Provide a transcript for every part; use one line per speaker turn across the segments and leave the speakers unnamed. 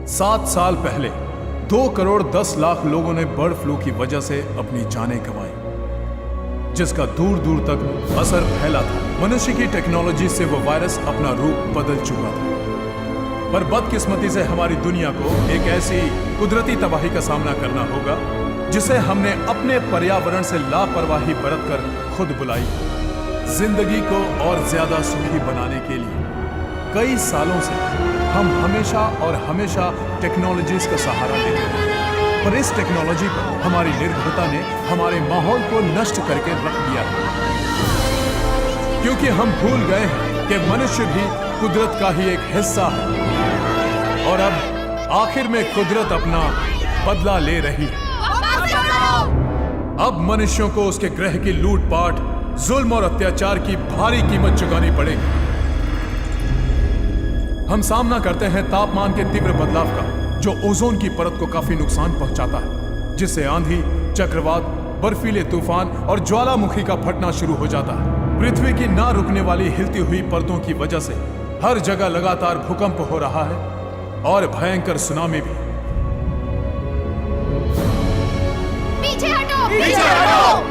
7 साल पहले 2 करोड़ 10 लाख लोगों ने बर्ड फ्लू की वजह से अपनी जानें गंवाई, जिसका दूर दूर तक असर फैला था। मनुष्य की टेक्नोलॉजी से वो वायरस अपना रूप बदल चुका था, पर बदकिस्मती से हमारी दुनिया को एक ऐसी कुदरती तबाही का सामना करना होगा जिसे हमने अपने पर्यावरण से लापरवाही बरतकर खुद बुलाई। जिंदगी को और ज्यादा सुखी बनाने के लिए कई सालों से हम हमेशा और हमेशा टेक्नोलॉजीज का सहारा लेते हैं, पर इस टेक्नोलॉजी पर हमारी निर्भरता ने हमारे माहौल को नष्ट करके रख दिया है, क्योंकि हम भूल गए हैं कि मनुष्य भी कुदरत का ही एक हिस्सा है और अब आखिर में कुदरत अपना बदला ले रही है। अब मनुष्यों को उसके ग्रह की लूटपाट, जुल्म और अत्याचार की भारी कीमत चुकानी पड़ेगी। हम सामना करते हैं तापमान के तीव्र बदलाव का, जो ओजोन की परत को काफी नुकसान पहुंचाता है, जिससे आंधी, चक्रवात, बर्फीले तूफान और ज्वालामुखी का फटना शुरू हो जाता है। पृथ्वी की ना रुकने वाली हिलती हुई परतों की वजह से हर जगह लगातार भूकंप हो रहा है और भयंकर सुनामी भी।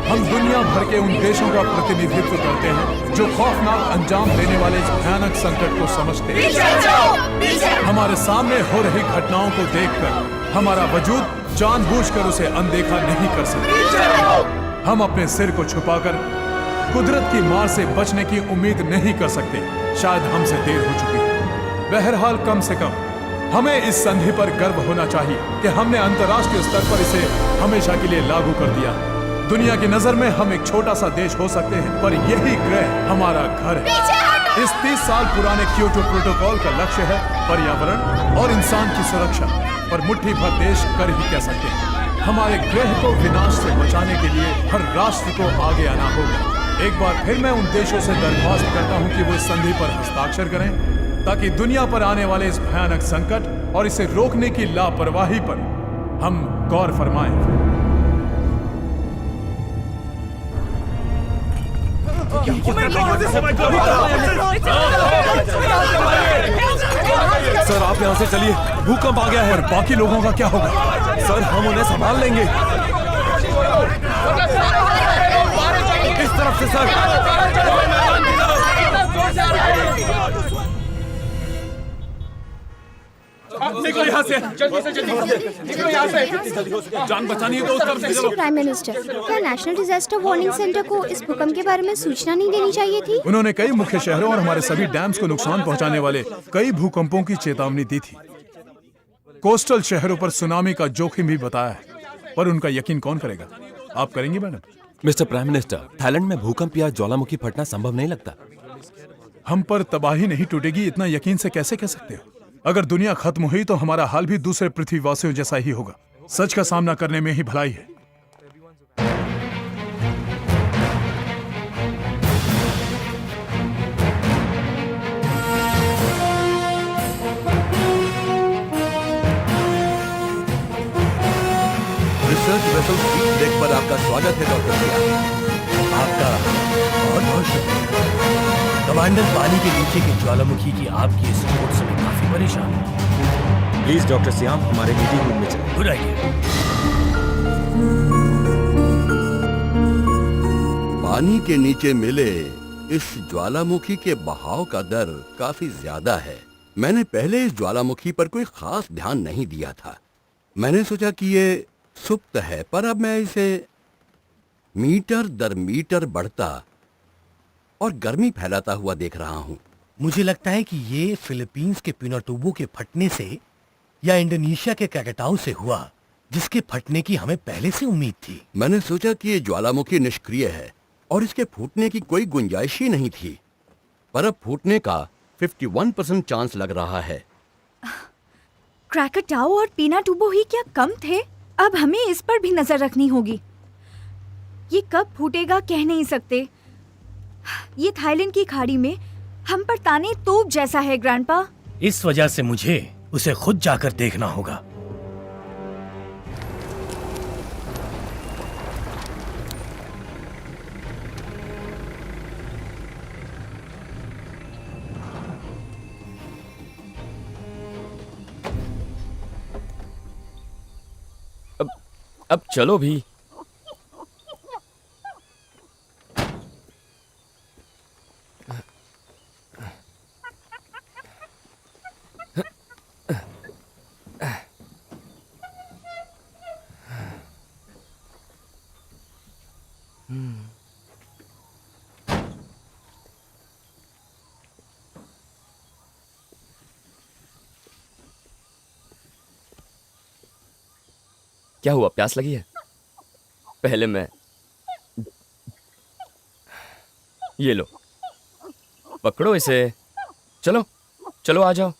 हम दुनिया भर के उन देशों का प्रतिनिधित्व करते हैं जो खौफनाक अंजाम देने वाले इस भयानक संकट को समझते हैं। हमारे सामने हो रही घटनाओं को देखकर हमारा वजूद जानबूझकर उसे अनदेखा नहीं कर सकते। हम अपने सिर को छुपाकर कुदरत की मार से बचने की उम्मीद नहीं कर सकते। शायद हमसे देर हो चुकी है। बहरहाल कम से कम हमें इस संधि पर गर्व होना चाहिए कि हमने अंतर्राष्ट्रीय स्तर पर इसे हमेशा के लिए लागू कर दिया। दुनिया की नजर में हम एक छोटा सा देश हो सकते हैं, पर यही ग्रह हमारा घर है। इस 30 साल पुराने क्योटो प्रोटोकॉल का लक्ष्य है पर्यावरण और इंसान की सुरक्षा, पर मुट्ठी भर देश कर ही कह सकते हैं। हमारे ग्रह को विनाश से बचाने के लिए हर राष्ट्र को आगे आना होगा। एक बार फिर मैं उन देशों से दरख्वास्त करता हूं कि वो इस संधि पर हस्ताक्षर करें, ताकि दुनिया पर आने वाले इस भयानक संकट और इसे रोकने की लापरवाही पर हम गौर फरमाएं।
सर आप यहाँ से चलिए, भूकंप आ गया है।
और बाकी लोगों का क्या होगा?
सर हम उन्हें संभाल लेंगे। इस तरफ से सर। निकलो यहाँ से, जल्दी से निकलो यहाँ से। जान बचानी है तो उस तरफ से चलो।
प्राइम मिनिस्टर, क्या नेशनल डिजास्टर वार्निंग सेंटर को इस भूकंप के बारे में सूचना नहीं देनी चाहिए थी?
उन्होंने कई मुख्य शहरों और हमारे सभी डैम्स को नुकसान पहुंचाने वाले कई भूकंपों की चेतावनी दी थी। कोस्टल शहरों पर सुनामी का जोखिम भी बताया है, पर उनका यकीन कौन करेगा? आप करेंगी madam?
Mister prime minister, Thailand में भूकंप या ज्वालामुखी फटना संभव नहीं लगता।
हम पर तबाही नहीं टूटेगी, इतना यकीन से कैसे कह सकते हो? अगर दुनिया खत्म हुई तो हमारा हाल भी दूसरे पृथ्वीवासियों जैसा ही होगा। सच का सामना करने में ही भलाई है।
रिसर्च वेसल स्पीड डेक पर आपका स्वागत है डॉक्टर सियाम। आपका बहुत बहुत शुक्रिया। कमांडर, पानी के नीचे के ज्वालामुखी की आपकी इस रिपोर्ट से मैं काफी परेशान हूँ।
प्लीज डॉक्टर सियाम हमारे मीटिंग रूम में चलें।
Good idea. पानी के नीचे मिले इस ज्वालामुखी के बहाव का दर काफी ज्यादा है। मैंने पहले इस ज्वालामुखी पर कोई खास ध्यान नहीं दिया था। मैंने सोचा कि ये सुप्त है, पर अब मैं इसे मीटर दर मीटर बढ़ता और गर्मी फैलाता हुआ देख रहा हूँ।
मुझे लगता है कि ये फिलीपींस के पिनाटुबो के फटने से या इंडोनेशिया के क्रेकाटाओ से हुआ, जिसके फटने की हमें पहले से उम्मीद थी।
मैंने सोचा कि ये ज्वालामुखी निष्क्रिय है और इसके फूटने की कोई गुंजाइश ही नहीं थी, पर अब फूटने का 51% चांस लग रहा है।
क्रेकाटाओ और पिनाटुबो ही क्या कम थे? अब हमें इस पर भी नजर रखनी होगी। ये कब फूटेगा कह नहीं सकते। ये थाईलैंड की खाड़ी में हम पर ताने तोप जैसा है ग्रैंडपा।
इस वजह से मुझे उसे खुद जाकर देखना होगा।
अब चलो भी। क्या हुआ, प्यास लगी है? पहले मैं ये लो, पकड़ो इसे। चलो चलो आ जाओ।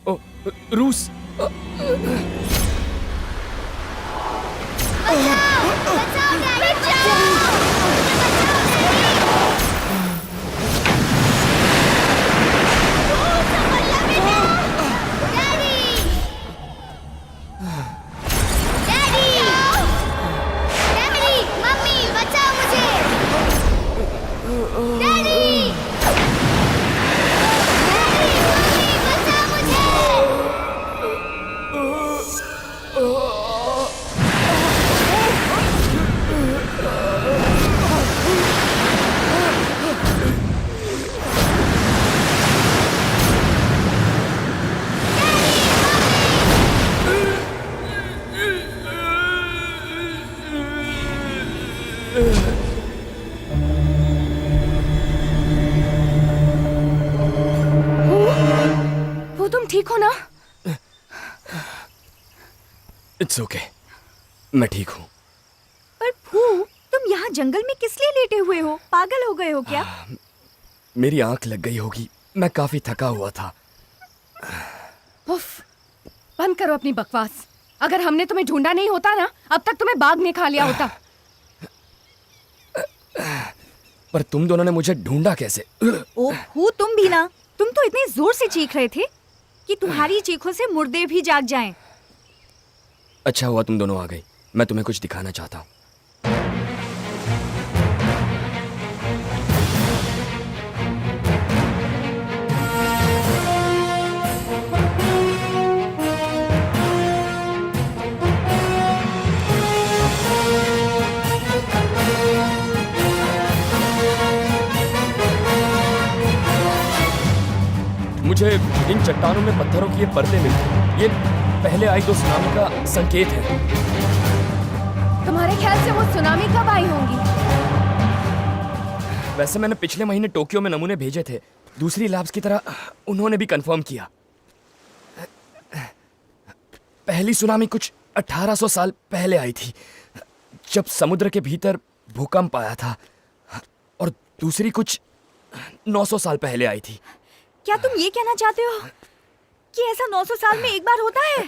ओ, रूस।
वो तुम ठीक हो ना?
इट्स ओके, मैं ठीक हूँ।
पर फू, तुम यहाँ जंगल में किस लिए लेटे हुए हो? पागल हो गए हो क्या?
मेरी आंख लग गई होगी, मैं काफी थका हुआ था।
उफ, बंद करो अपनी बकवास। अगर हमने तुम्हें ढूंढा नहीं होता ना, अब तक तुम्हें बाघ ने खा लिया होता।
पर तुम दोनों ने मुझे ढूंढा कैसे?
ओह, तुम भी ना। तुम तो इतने जोर से चीख रहे थे कि तुम्हारी चीखों से मुर्दे भी जाग जाएं।
अच्छा हुआ तुम दोनों आ गई, मैं तुम्हें कुछ दिखाना चाहता हूँ। मुझे इन चट्टानों में पत्थरों की ये परतें मिली। ये पहले आई तो सुनामी का संकेत है।
तुम्हारे ख्याल से वो सुनामी कब आई होंगी?
वैसे मैंने पिछले महीने टोक्यो में नमूने भेजे थे, दूसरी लैब्स की तरह उन्होंने भी कंफर्म किया। पहली सुनामी कुछ 1800 साल पहले आई थी, जब समुद्र के भीतर भूकंप आया था, और दूसरी कुछ 900 साल पहले आई थी।
क्या तुम ये कहना चाहते हो कि ऐसा 900 साल में एक बार होता है?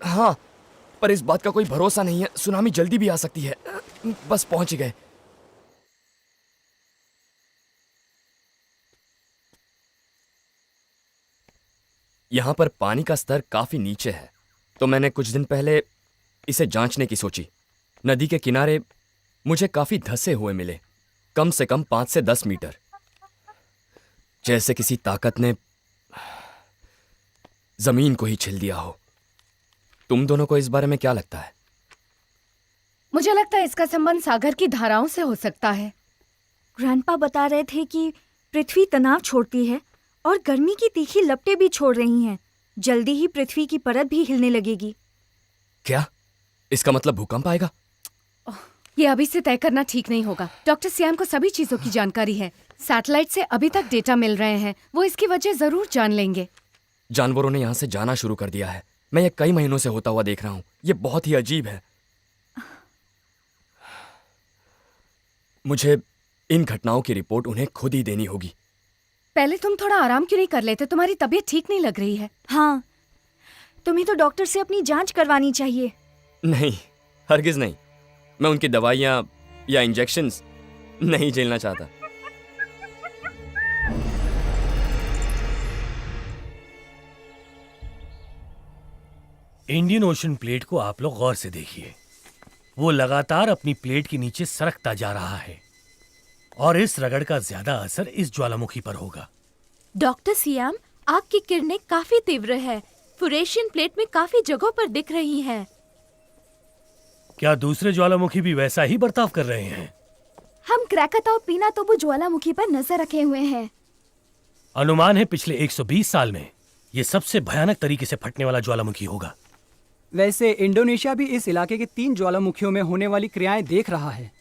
हाँ, पर इस बात का कोई भरोसा नहीं है, सुनामी जल्दी भी आ सकती है। बस पहुंच गए। यहां पर पानी का स्तर काफी नीचे है, तो मैंने कुछ दिन पहले इसे जांचने की सोची। नदी के किनारे मुझे काफी धंसे हुए मिले, कम से कम 5 से 10 मीटर, जैसे किसी ताकत ने जमीन को ही छिल दिया हो। तुम दोनों को इस बारे में क्या लगता है?
मुझे लगता है इसका संबंध सागर की धाराओं से हो सकता है।
ग्रैंडपा बता रहे थे कि पृथ्वी तनाव छोड़ती है और गर्मी की तीखी लपटें भी छोड़ रही हैं। जल्दी ही पृथ्वी की परत भी हिलने लगेगी।
क्या इसका मतलब भूकंप आएगा?
ये अभी से तय करना ठीक नहीं होगा। डॉक्टर श्याम को सभी चीजों की जानकारी है। सैटेलाइट से अभी तक डेटा मिल रहे हैं, वो इसकी वजह जरूर जान लेंगे।
जानवरों ने यहाँ से जाना शुरू कर दिया है। मैं ये कई महीनों से होता हुआ देख रहा हूँ। ये बहुत ही अजीब है। मुझे इन घटनाओं की रिपोर्ट उन्हें खुद ही देनी होगी।
पहले तुम थोड़ा आराम क्यों नहीं कर लेते? तुम्हारी तबीयत ठीक नहीं लग रही है।
हाँ, तुम्हें तो डॉक्टर से अपनी जांच करवानी चाहिए।
नहीं, हरगिज नहीं। मैं उनकी दवाइयाँ या इंजेक्शंस नहीं झेलना चाहता।
इंडियन ओशन प्लेट को आप लोग गौर से देखिए। वो लगातार अपनी प्लेट के नीचे सरकता जा रहा है और इस रगड़ का ज्यादा असर इस ज्वालामुखी पर होगा।
डॉक्टर सियाम, आग की किरणें काफी तीव्र है। फुरेशियन प्लेट में काफी जगहों पर दिख रही हैं।
क्या दूसरे ज्वालामुखी भी वैसा ही बर्ताव कर रहे हैं?
हम क्रैकाताओ पिनातोबू ज्वालामुखी पर नजर रखे हुए हैं।
अनुमान है पिछले 120 साल में ये सबसे भयानक तरीके से फटने वाला ज्वालामुखी होगा।
वैसे इंडोनेशिया भी इस इलाके के 3 ज्वालामुखियों में होने वाली क्रियाएं देख रहा है।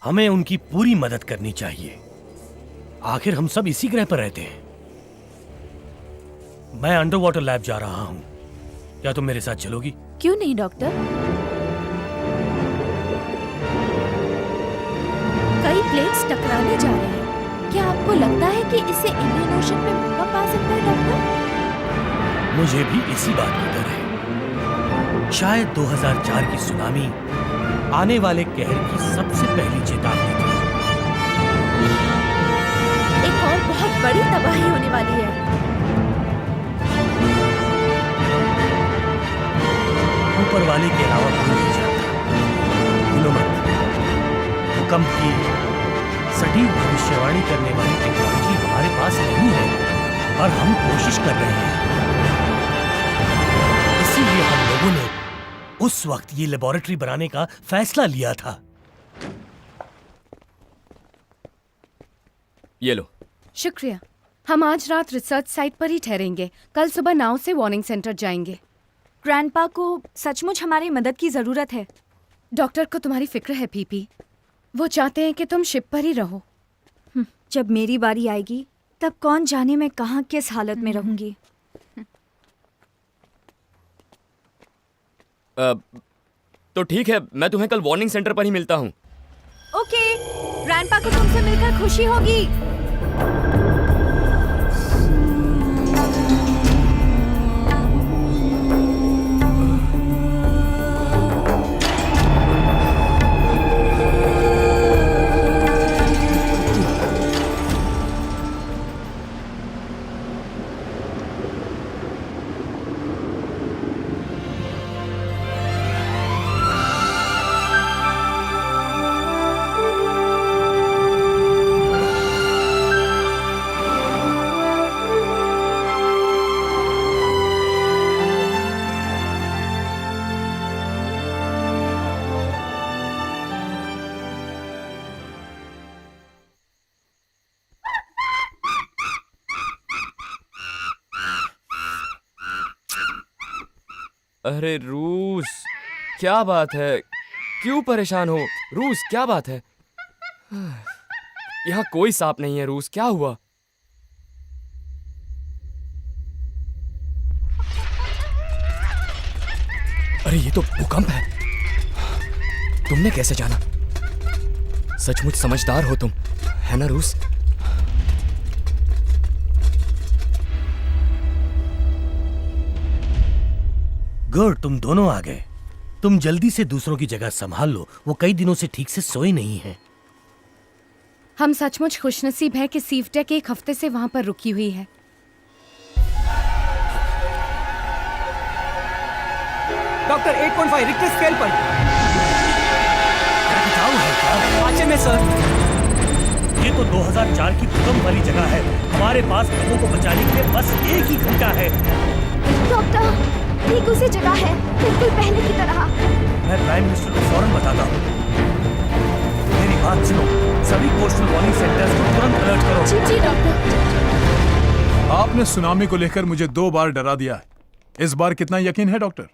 हमें उनकी पूरी मदद करनी चाहिए। आखिर हम सब इसी ग्रह पर रहते हैं। मैं अंडर वाटर लैब जा रहा हूं। क्या तुम मेरे साथ चलोगी?
क्यों नहीं डॉक्टर? कई प्लेट्स टकराने जा रहे हैं। क्या आपको लगता है कि इससे इंडियन ओशन में भूकंप आ सकता है डॉक्टर?
मुझे भी इसी बात का डर है। शायद 2004 की सुनामी आने वाले कहर की सबसे पहली चेतावनी थी।
एक और बहुत बड़ी तबाही होने वाली है।
ऊपर वाले के अलावा कोई नहीं जानता। भूलो मत, भूकंप की सटीक भविष्यवाणी करने वाली टेक्नोलॉजी हमारे पास नहीं है और हम कोशिश कर रहे हैं। इसीलिए हम लोगों ने उस वक्त ये लेबोरेटरी बनाने का फैसला लिया था।
ये लो।
शुक्रिया। हम आज रात रिसर्च साइट पर ही ठहरेंगे। कल सुबह नाव से वार्निंग सेंटर जाएंगे।
ग्रैंडपा को सचमुच हमारी मदद की जरूरत है।
डॉक्टर को तुम्हारी फिक्र है पीपी। वो चाहते हैं कि तुम शिप पर ही रहो।
जब मेरी बारी आएगी तब कौन जाने मैं कहाँ किस हालत में रहूंगी।
तो ठीक है, मैं तुम्हें कल वार्निंग सेंटर पर ही मिलता हूँ।
ओके, ग्रैंडपा को तुमसे मिलकर खुशी होगी।
अरे रूस, क्या बात है? क्यों परेशान हो? रूस, क्या बात है? यहाँ कोई सांप नहीं है। रूस, क्या हुआ? अरे ये तो भूकंप है। तुमने कैसे जाना? सचमुच समझदार हो तुम, है ना रूस?
गुड, तुम दोनों आ गए। तुम जल्दी से दूसरों की जगह संभाल लो। वो कई दिनों से ठीक से सोए नहीं हैं।
हम सचमुच खुशनसीब हैं कि सीफ्टेक एक हफ्ते से वहां पर रुकी हुई है।
डॉक्टर 8.5 रिक्टर स्केल पर।
पाँचे में सर। ये तो 2004 की भूकंप वाली जगह है। हमारे पास लोगों को बचाने के लिए बस एक ही घंटा है।
डॉक्टर, ठीक उसी जगह है, बिल्कुल पहले की तरह।
मैं प्राइम मिनिस्टर को फौरन बताता हूँ। मेरी बात सुनो, सभी कोस्टल वार्निंग सेंटर्स को तुरंत अलर्ट करो।
जी जी डॉक्टर।
आपने सुनामी को लेकर मुझे 2 बार डरा दिया है। इस बार कितना यकीन है डॉक्टर?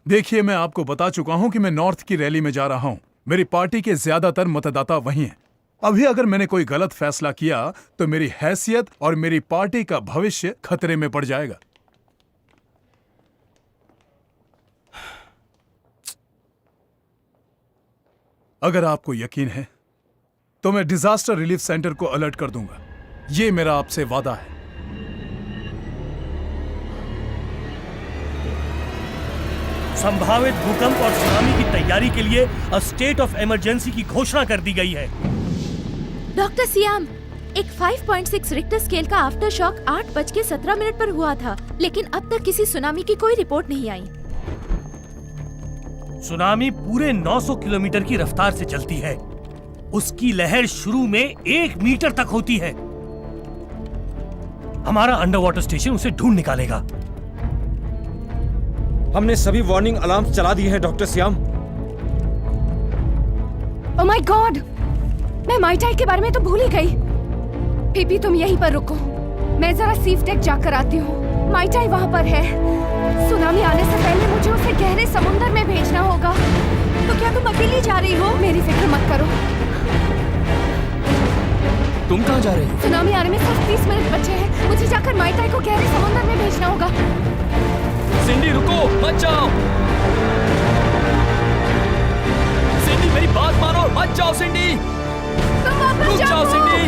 देखिए, मैं आपको बता चुका हूं कि मैं नॉर्थ की रैली में जा रहा हूं। मेरी पार्टी के ज्यादातर मतदाता वहीं हैं। अभी अगर मैंने कोई गलत फैसला किया तो मेरी हैसियत और मेरी पार्टी का भविष्य खतरे में पड़ जाएगा। अगर आपको यकीन है तो मैं डिजास्टर रिलीफ सेंटर को अलर्ट कर दूंगा। ये मेरा आपसे वादा है।
संभावित भूकंप और सुनामी की तैयारी के लिए स्टेट ऑफ इमरजेंसी की घोषणा कर दी गई है।
डॉक्टर सियाम, एक 5.6 रिक्टर स्केल का आफ्टर शॉक 8:17 पर हुआ था, लेकिन अब तक किसी सुनामी की कोई रिपोर्ट नहीं आई।
सुनामी पूरे 900 किलोमीटर की रफ्तार से चलती है। उसकी लहर शुरू में 1 मीटर तक होती है। हमारा अंडर वाटर स्टेशन उसे ढूंढ निकालेगा।
हमने सभी वार्निंग अलार्म चला दिए हैं doctor Shyam.
Oh my God, मैं माइटाई के बारे में तो भूल ही गई। पीपी तुम यहीं पर रुको, मैं जरा सीफ टेक जाकर आती हूँ। माइटाई वहाँ पर है। सुनामी आने से पहले मुझे उसे गहरे समुद्र में भेजना होगा।
तो क्या तुम अकेली जा रही हो?
मेरी फिक्र मत करो।
तुम कहाँ जा रही हो?
सुनामी आने में सिर्फ 30 मिनट बचे हैं। मुझे जाकर माइटाई को गहरे समुद्र में भेजना होगा।
सिंडी रुको, मत जाओ। सिंडी मेरी बात मानो, मत जाओ सिंडी।
तुम वापस
रुक जाओ सिंडी,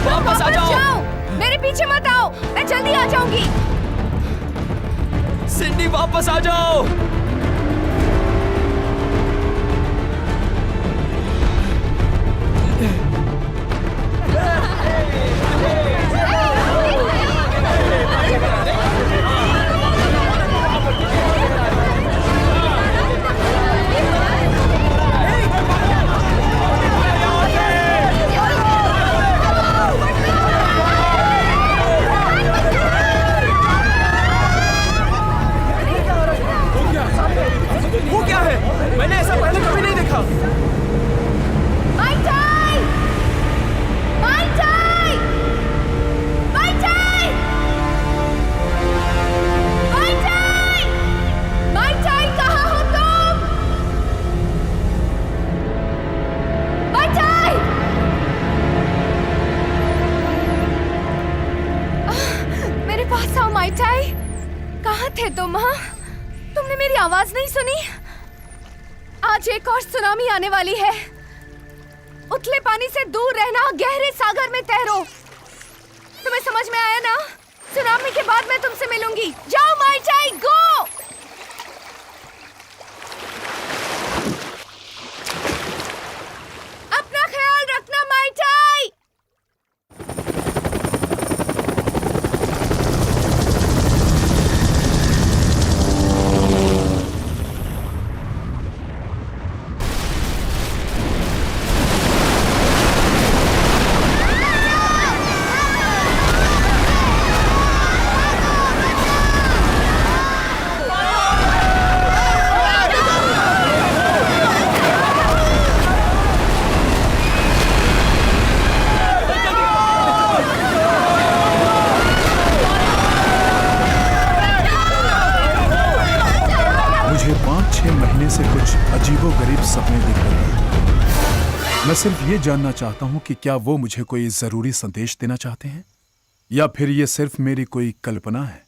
वापस आ जाओ।
मेरे पीछे मत आओ, मैं जल्दी आ जाऊंगी।
सिंडी वापस आ जाओ।
वो क्या है? मैंने ऐसा पहले कभी नहीं देखा।
माइटाई! माइटाई! माइटाई! माइटाई! माइटाई, कहाँ हो तुम? माइटाई! मेरे पास आओ माइटाई। कहाँ थे तुम? हाँ, तुमने मेरी आवाज नहीं सुनी? आज एक और सुनामी आने वाली है। उथले पानी से दूर रहना, गहरे सागर में तैरो। तुम्हें समझ में आया ना? सुनामी के बाद मैं तुमसे मिलूंगी। जाओ माइटाई, गो! अपना ख्याल रखना माइटाई।
मुझे 5-6 महीने से कुछ अजीबोगरीब सपने दिख रहे हैं। मैं सिर्फ ये जानना चाहता हूँ कि क्या वो मुझे कोई जरूरी संदेश देना चाहते हैं या फिर ये सिर्फ मेरी कोई कल्पना है।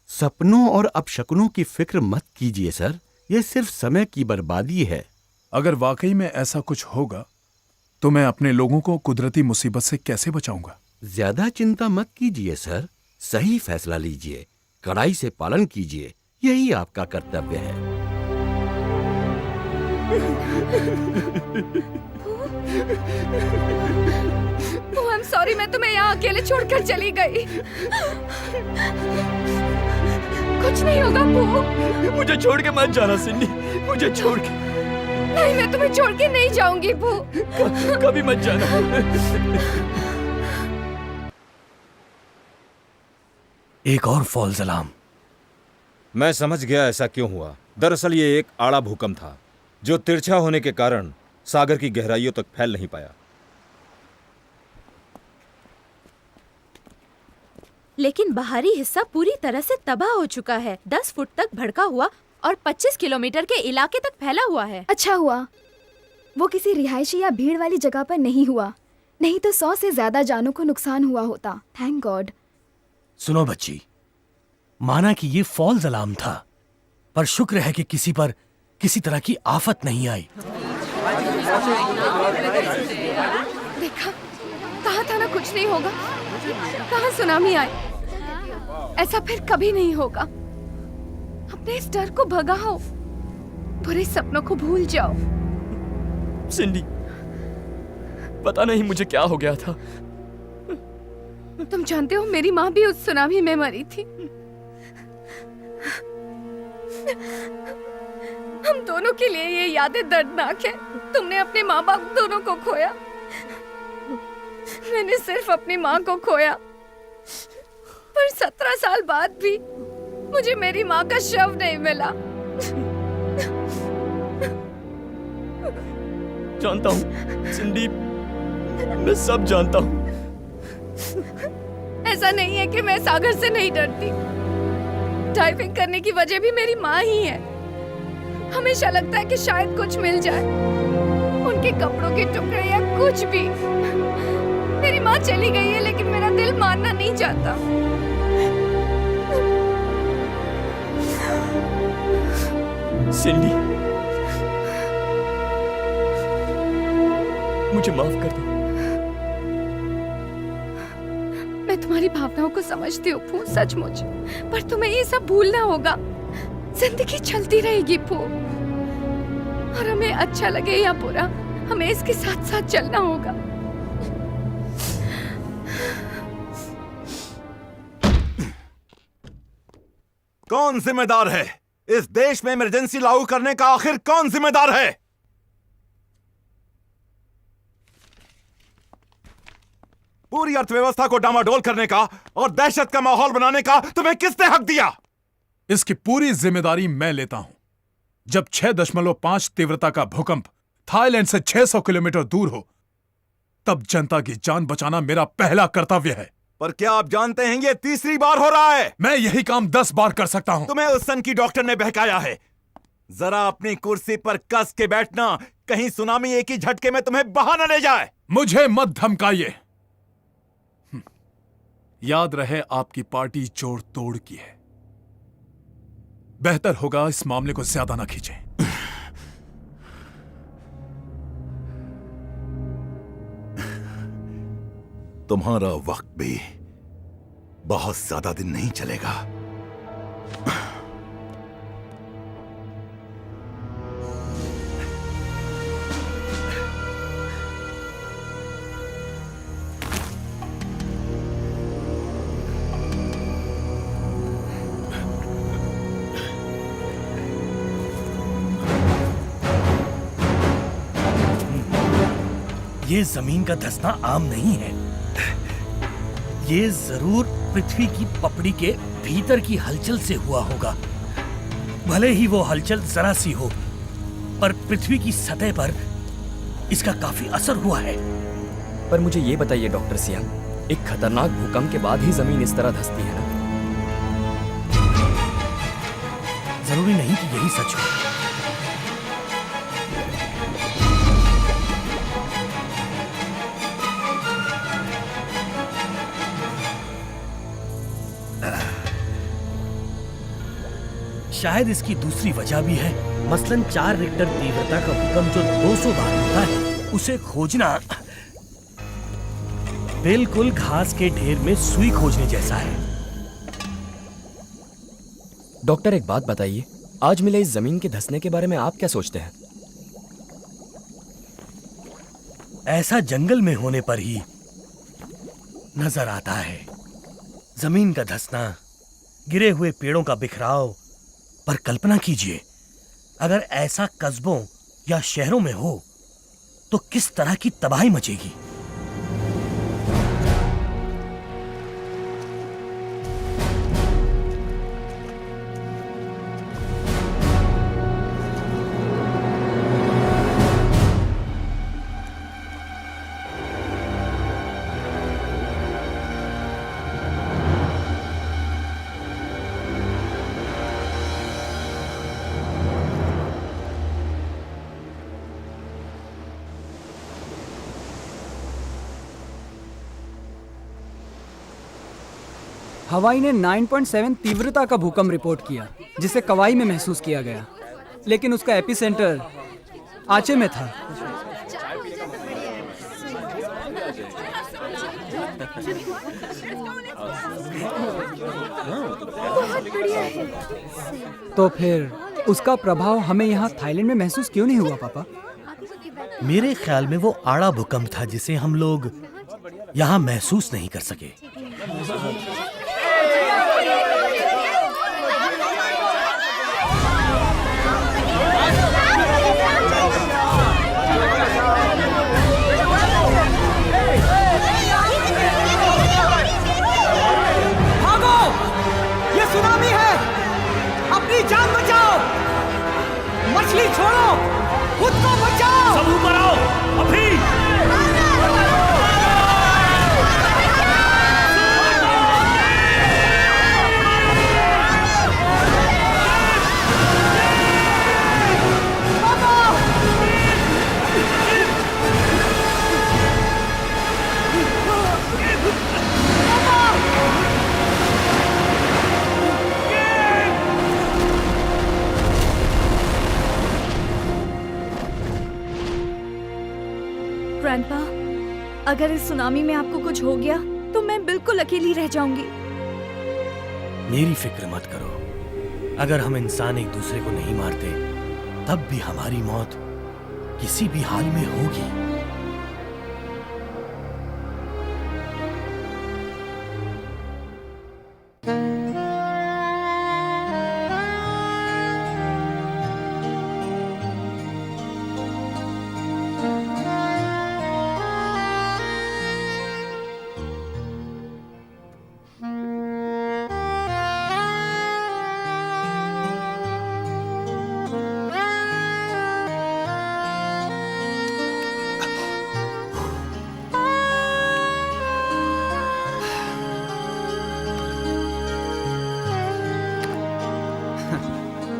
सपनों और अपशकुनों की फिक्र मत कीजिए सर, ये सिर्फ समय की बर्बादी है।
अगर वाकई में ऐसा कुछ होगा तो मैं अपने लोगों को कुदरती मुसीबत से कैसे बचाऊंगा?
ज्यादा चिंता मत कीजिए सर, सही फैसला लीजिए, कड़ाई से पालन कीजिए, यही आपका कर्तव्य है।
आई एम सॉरी, मैं तुम्हें यहाँ अकेले छोड़कर चली गई। कुछ नहीं होगा पू।
मुझे छोड़ के मत जाना सिंडी, मुझे छोड़ के।
नहीं, मैं तुम्हें छोड़ के नहीं जाऊंगी पू।
कभी मत जाना।
एक और फॉल्स अलार्म।
मैं समझ गया ऐसा क्यों हुआ। दरअसल ये एक आड़ा भूकंप था जो तिरछा होने के कारण सागर की गहराइयों तक फैल नहीं पाया।
लेकिन बाहरी हिस्सा पूरी तरह से तबाह हो चुका है। 10 फुट तक भड़का हुआ और 25 किलोमीटर के इलाके तक फैला हुआ है।
अच्छा हुआ वो किसी रिहायशी या भीड़ वाली जगह पर नहीं हुआ, नहीं तो 100 से ज्यादा जानों को नुकसान हुआ होता। Thank God.
सुनो बच्ची, माना कि ये फॉल्स अलार्म था, पर शुक्र है कि किसी पर किसी तरह की आफत नहीं आई।
देखा, कहा था ना कुछ नहीं होगा। कहाँ सुनामी आए। ऐसा फिर कभी नहीं होगा। अपने इस डर को भगाओ, बुरे सपनों को भूल जाओ।
सिंडी, पता नहीं मुझे क्या हो गया था।
तुम जानते हो मेरी माँ भी उस सुनामी में मरी थी। हम दोनों के लिए ये यादें दर्दनाक है। तुमने अपने माँ बाप दोनों को खोया, मैंने सिर्फ अपनी माँ को खोया। पर 17 साल बाद भी मुझे मेरी माँ का शव नहीं मिला।
जानता हूँ सिंडी, मैं सब जानता हूँ।
ऐसा नहीं है कि मैं सागर से नहीं डरती। ड्राइविंग करने की वजह भी मेरी माँ ही है। हमेशा लगता है कि शायद कुछ मिल जाए, उनके कपड़ों के टुकड़े या कुछ भी। मेरी माँ चली गई है, लेकिन मेरा दिल मानना नहीं चाहता।
सिंडी, मुझे माफ कर दो।
मैं तुम्हारी भावनाओं को समझती हूँ फू, सचमुच। पर तुम्हें ये सब भूलना होगा। जिंदगी चलती रहेगी फू, और हमें अच्छा लगे या बुरा, हमें इसके साथ साथ चलना होगा।
कौन जिम्मेदार है? इस देश में इमरजेंसी लागू करने का आखिर कौन जिम्मेदार है? पूरी अर्थव्यवस्था को डामाडोल करने का और दहशत का माहौल बनाने का तुम्हें किसने हक दिया?
इसकी पूरी जिम्मेदारी मैं लेता हूं। जब 6.5 तीव्रता का भूकंप थाईलैंड से 600 किलोमीटर दूर हो, तब जनता की जान बचाना मेरा पहला कर्तव्य है।
पर क्या आप जानते हैं ये तीसरी बार हो रहा है?
मैं यही काम 10 बार कर सकता हूं।
तुम्हें उस सन की डॉक्टर ने बहकाया है। जरा अपनी कुर्सी पर कस के बैठना, कहीं सुनामी एक ही झटके में तुम्हें बहा न ले जाए।
मुझे मत धमकाइए। याद रहे आपकी पार्टी जोड़ तोड़ की है। बेहतर होगा इस मामले को ज्यादा ना खींचें।
तुम्हारा वक्त भी बहुत ज्यादा दिन नहीं चलेगा।
ये जमीन का धंसना आम नहीं है। ये जरूर पृथ्वी की पपड़ी के भीतर की हलचल से हुआ होगा। भले ही वो हलचल जरा सी हो, पर पृथ्वी की सतह पर इसका काफी असर हुआ है।
पर मुझे ये बताइए डॉक्टर सियाम, एक खतरनाक भूकंप के बाद ही जमीन इस तरह धंसती है ना?
जरूरी नहीं कि यही सच हो। शायद इसकी दूसरी वजह भी है। मसलन 4 रिक्टर तीव्रता का भूकंप जो 200 बार होता है, उसे खोजना बिल्कुल घास के ढेर में सुई खोजने जैसा है।
डॉक्टर एक बात बताइए, आज मिले इस जमीन के धंसने के बारे में आप क्या सोचते हैं?
ऐसा जंगल में होने पर ही नजर आता है। जमीन का धंसना, गिरे हुए पेड़ों का बिखराव। पर कल्पना कीजिए, अगर ऐसा कस्बों या शहरों में हो तो किस तरह की तबाही मचेगी।
हवाई ने 9.7 तीव्रता का भूकंप रिपोर्ट किया, जिसे कवाई में महसूस किया गया, लेकिन उसका एपिसेंटर आचे में था।
बहुत बढ़िया है।
तो फिर उसका प्रभाव हमें यहाँ थाईलैंड में महसूस क्यों नहीं हुआ पापा?
मेरे ख्याल में वो आड़ा भूकंप था जिसे हम लोग यहाँ महसूस नहीं कर सके।
भागो! ये सुनामी है! अपनी जान बचाओ! मछली छोड़ो! खुद को बचाओ!
सब ऊपर आओ अभी!
ग्रैंडपा, अगर इस सुनामी में आपको कुछ हो गया तो मैं बिल्कुल अकेली रह जाऊंगी।
मेरी फिक्र मत करो। अगर हम इंसान एक दूसरे को नहीं मारते तब भी हमारी मौत किसी भी हाल में होगी।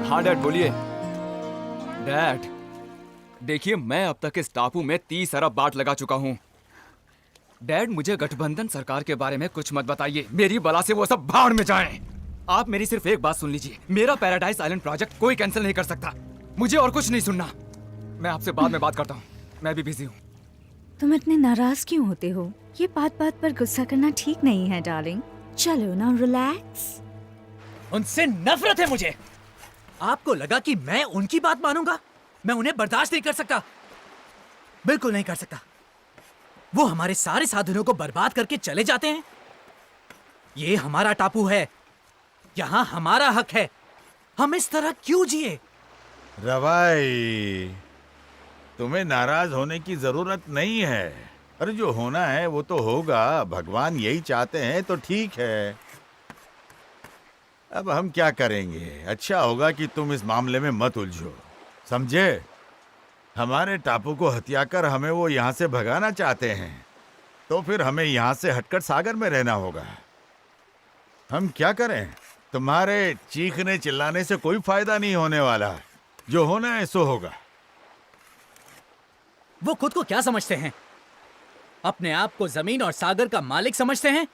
हाँ डैड, बोलिए। डैड, देखिए मैं अब तक इस टापू में 30 अरब बाट लगा चुका हूँ। डैड, मुझे गठबंधन सरकार के बारे में कुछ मत बताइए। मेरी बला से वो सब भाड़ में जाएं। आप मेरी सिर्फ एक बात सुन लीजिए। मेरा पैराडाइज आइलैंड प्रोजेक्ट कोई कैंसिल नहीं कर सकता। मुझे और कुछ नहीं सुनना। मैं आपसे बाद में बात करता हूँ, मैं भी बिजी हूँ।
तुम इतने नाराज क्यों होते हो? ये बात बात पर गुस्सा करना ठीक नहीं है डार्लिंग। चलो ना, रिलैक्स।
उनसे नफरत है मुझे। आपको लगा कि मैं उनकी बात मानूंगा? मैं उन्हें बर्दाश्त नहीं कर सकता, बिल्कुल नहीं कर सकता। वो हमारे सारे साधनों को बर्बाद करके चले जाते हैं। ये हमारा टापू है, यहाँ हमारा हक है। हम इस तरह क्यों जिए?
रवाई, तुम्हें नाराज होने की जरूरत नहीं है। अरे जो होना है वो तो होगा। भगवान यही चाहते हैं तो ठीक है। अब हम क्या करेंगे? अच्छा होगा कि तुम इस मामले में मत उलझो, समझे? हमारे टापू को हत्या कर हमें वो यहाँ से भगाना चाहते हैं, तो फिर हमें यहाँ से हटकर सागर में रहना होगा। हम क्या करें? तुम्हारे चीखने चिल्लाने से कोई फायदा नहीं होने वाला। जो होना है सो होगा।
वो खुद को क्या समझते हैं? अपने आप को जमीन और सागर का मालिक समझते हैं?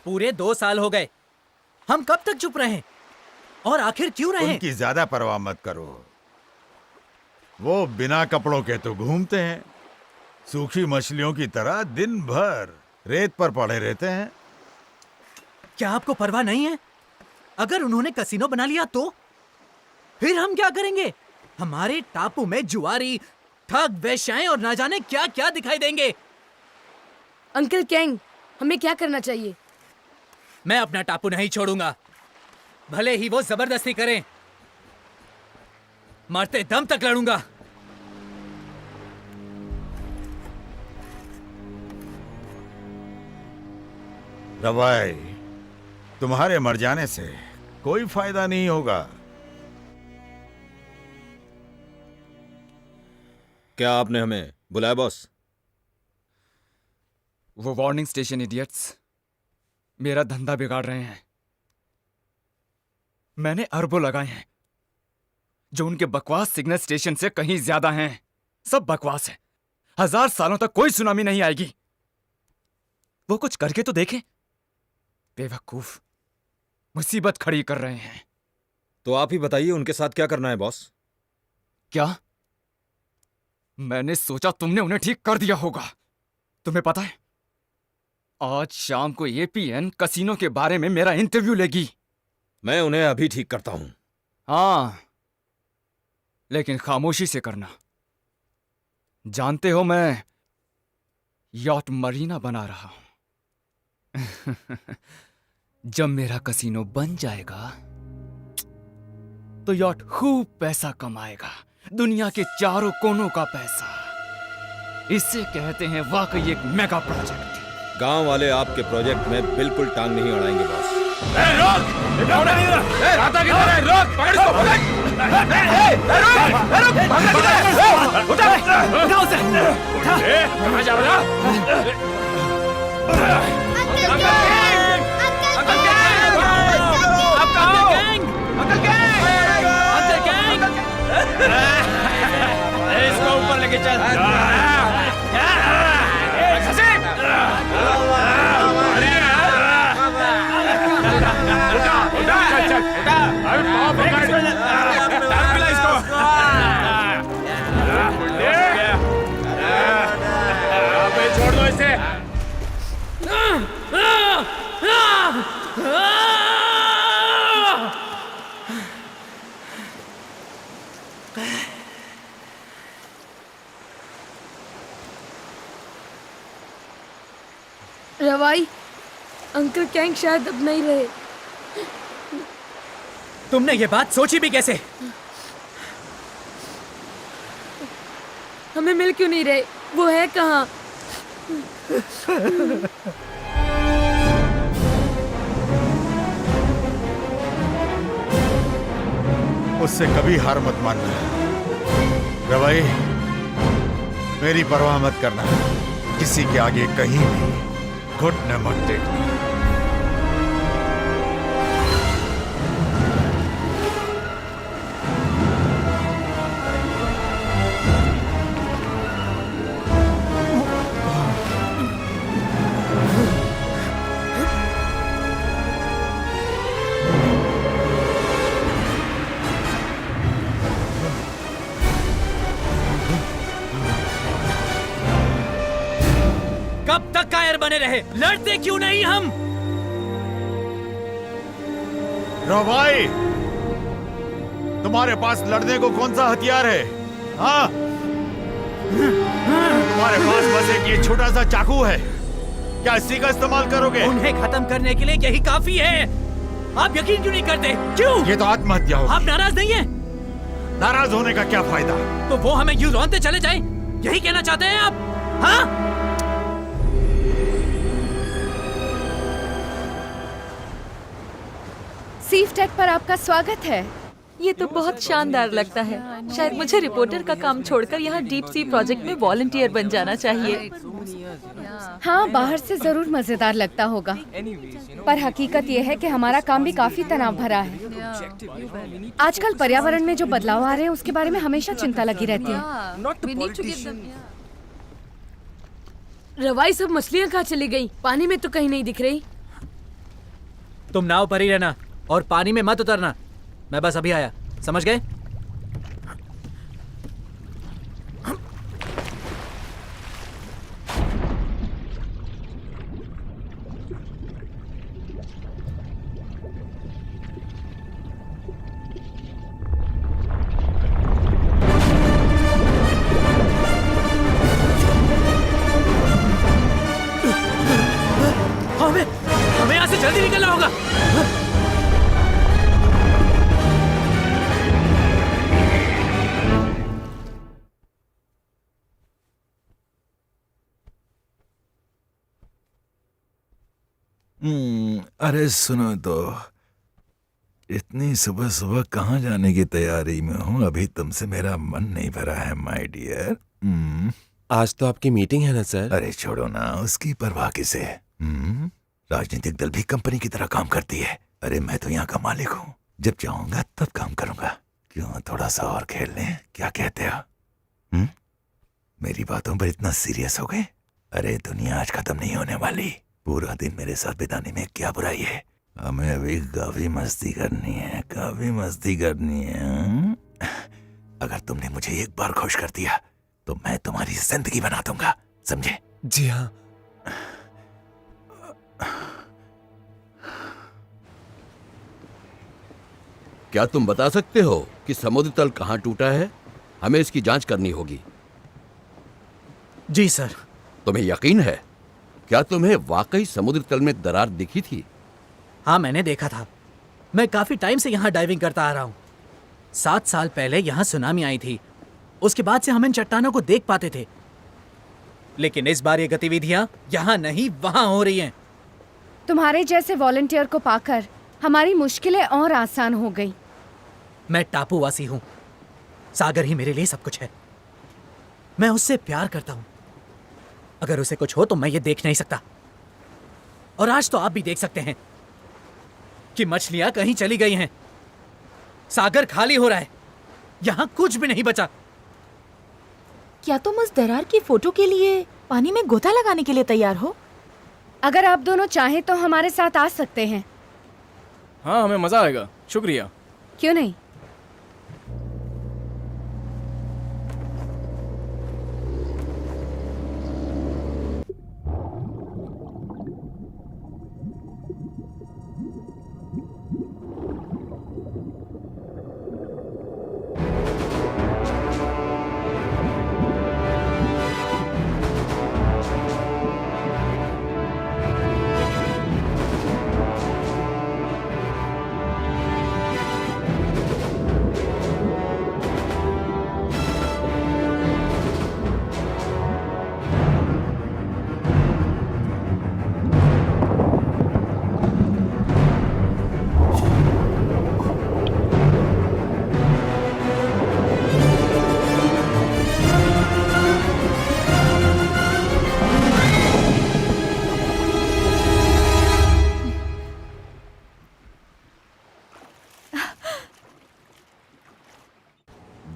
पूरे 2 साल हो गए, हम कब तक चुप रहे? और आखिर क्यों रहे?
उनकी ज्यादा परवाह मत करो। वो बिना कपड़ों के तो घूमते हैं, सूखी मछलियों की तरह दिन भर रेत पर पड़े रहते हैं।
क्या आपको परवाह नहीं है? अगर उन्होंने कसिनो बना लिया तो फिर हम क्या करेंगे? हमारे टापू में जुआरी, ठग, वेश्याएं और ना जाने क्या क्या दिखाई देंगे।
अंकल कैंग, हमें क्या करना चाहिए?
मैं अपना टापू नहीं छोड़ूंगा, भले ही वो जबरदस्ती करें। मरते दम तक लड़ूंगा।
रवाई, तुम्हारे मर जाने से कोई फायदा नहीं होगा।
क्या आपने हमें बुलाया बॉस?
वो वार्निंग स्टेशन इडियट्स मेरा धंधा बिगाड़ रहे हैं। मैंने अरबों लगाए हैं जो उनके बकवास सिग्नल स्टेशन से कहीं ज्यादा हैं। सब बकवास है। 1000 सालों तक कोई सुनामी नहीं आएगी। वो कुछ करके तो देखें। बेवकूफ, मुसीबत खड़ी कर रहे हैं।
तो आप ही बताइए उनके साथ क्या करना है बॉस?
क्या? मैंने सोचा तुमने उन्हें ठीक कर दिया होगा। तुम्हें पता है
आज शाम को एपीएन कसिनो के बारे में मेरा इंटरव्यू लेगी।
मैं उन्हें अभी ठीक करता हूं।
हाँ, लेकिन खामोशी से करना। जानते हो मैं यॉट मरीना बना रहा हूं। जब मेरा कसिनो बन जाएगा तो यॉट खूब पैसा कमाएगा, दुनिया के चारों कोनों का पैसा। इसे कहते हैं वाकई एक मेगा प्रोजेक्ट।
गांव वाले आपके प्रोजेक्ट में बिल्कुल टांग नहीं अड़ाएंगे बॉस।
कहाँ जा रहा इसको ऊपर लेके चल। छोड़ दो इसे।
रवाई, अंकल कैंग शायद अब नहीं रहे।
तुमने ये बात सोची भी कैसे?
हमें मिल क्यों नहीं रहे? वो है कहाँ?
उससे कभी हार मत मानना रवाई, मेरी परवाह मत करना। किसी के आगे कहीं भी घुटने मत टेकना।
कब तक कायर बने रहे? लड़ते क्यों नहीं हम?
रवाई, तुम्हारे पास लड़ने को कौन सा हथियार है? हाँ, तुम्हारे पास बस एक ये छोटा सा चाकू है। क्या इसी का इस्तेमाल करोगे?
उन्हें खत्म करने के लिए यही काफी है। आप यकीन क्यों नहीं करते? क्यों?
ये तो आत्महत्या होगी।
आप नाराज नहीं हैं?
नाराज होने का क्या फायदा?
तो वो हमें यूं रोनते चले जाएं? यही कहना चाहते हैं आप? हाँ?
सीफ टेक पर आपका स्वागत है।
ये तो बहुत शानदार लगता है। शायद मुझे रिपोर्टर का काम छोड़कर यहाँ डीप सी प्रोजेक्ट में वॉलंटियर बन जाना चाहिए।
हाँ, बाहर से जरूर मजेदार लगता होगा, पर हकीकत ये है कि हमारा काम भी काफी तनाव भरा है। आजकल पर्यावरण में जो बदलाव आ रहे हैं उसके बारे में हमेशा चिंता लगी रहती है। रवाई, सब मछलियाँ कहाँ चली गई? पानी में तो कहीं नहीं दिख रही।
तुम नाव पर ही रहना और पानी में मत उतरना। मैं बस अभी आया, समझ गए? हमें यहाँ से जल्दी निकलना होगा।
अरे सुनो तो, इतनी सुबह सुबह कहाँ जाने की तैयारी में हूँ? अभी तुमसे मेरा मन नहीं भरा है माय डियर।
आज तो आपकी मीटिंग है ना सर?
अरे छोड़ो ना, उसकी परवाह किसे। राजनीतिक दल भी कंपनी की तरह काम करती है। अरे मैं तो यहाँ का मालिक हूँ, जब चाहूंगा तब काम करूंगा। क्यों, थोड़ा सा और खेल लें? क्या कहते हो? मेरी बातों पर इतना सीरियस हो गए? अरे दुनिया आज खत्म नहीं होने वाली। पूरा दिन मेरे साथ बिताने में क्या बुराई है? हमें अभी काफी मस्ती करनी है, काफी मस्ती करनी है। अगर तुमने मुझे एक बार खुश कर दिया तो मैं तुम्हारी जिंदगी बना दूंगा, समझे?
जी हाँ।
क्या तुम बता सकते हो कि समुद्र तल कहाँ टूटा है? हमें इसकी जांच करनी होगी।
जी सर।
तुम्हें यकीन है? क्या तुम्हें वाकई समुद्र तल में दरार दिखी थी?
हाँ, मैंने देखा था। मैं काफी टाइम से यहाँ डाइविंग करता आ रहा हूँ। 7 साल पहले यहाँ सुनामी आई थी। उसके बाद से हम इन चट्टानों को देख पाते थे, लेकिन इस बार ये गतिविधियां यहाँ नहीं वहाँ हो रही हैं।
तुम्हारे जैसे वॉलंटियर को पाकर हमारी मुश्किलें और आसान हो गई।
मैं टापूवासी हूँ। सागर ही मेरे लिए सब कुछ है। मैं उससे प्यार करता हूँ। अगर उसे कुछ हो तो मैं ये देख नहीं सकता। और आज तो आप भी देख सकते हैं कि मछलियां कहीं चली गई हैं। सागर खाली हो रहा है। यहां कुछ भी नहीं बचा।
क्या तुम उस दरार की फोटो के लिए पानी में गोता लगाने के लिए तैयार हो?
अगर आप दोनों चाहें तो हमारे साथ आ सकते हैं।
हाँ, हमें मजा आएगा। शुक्रिया।
क्यों नहीं?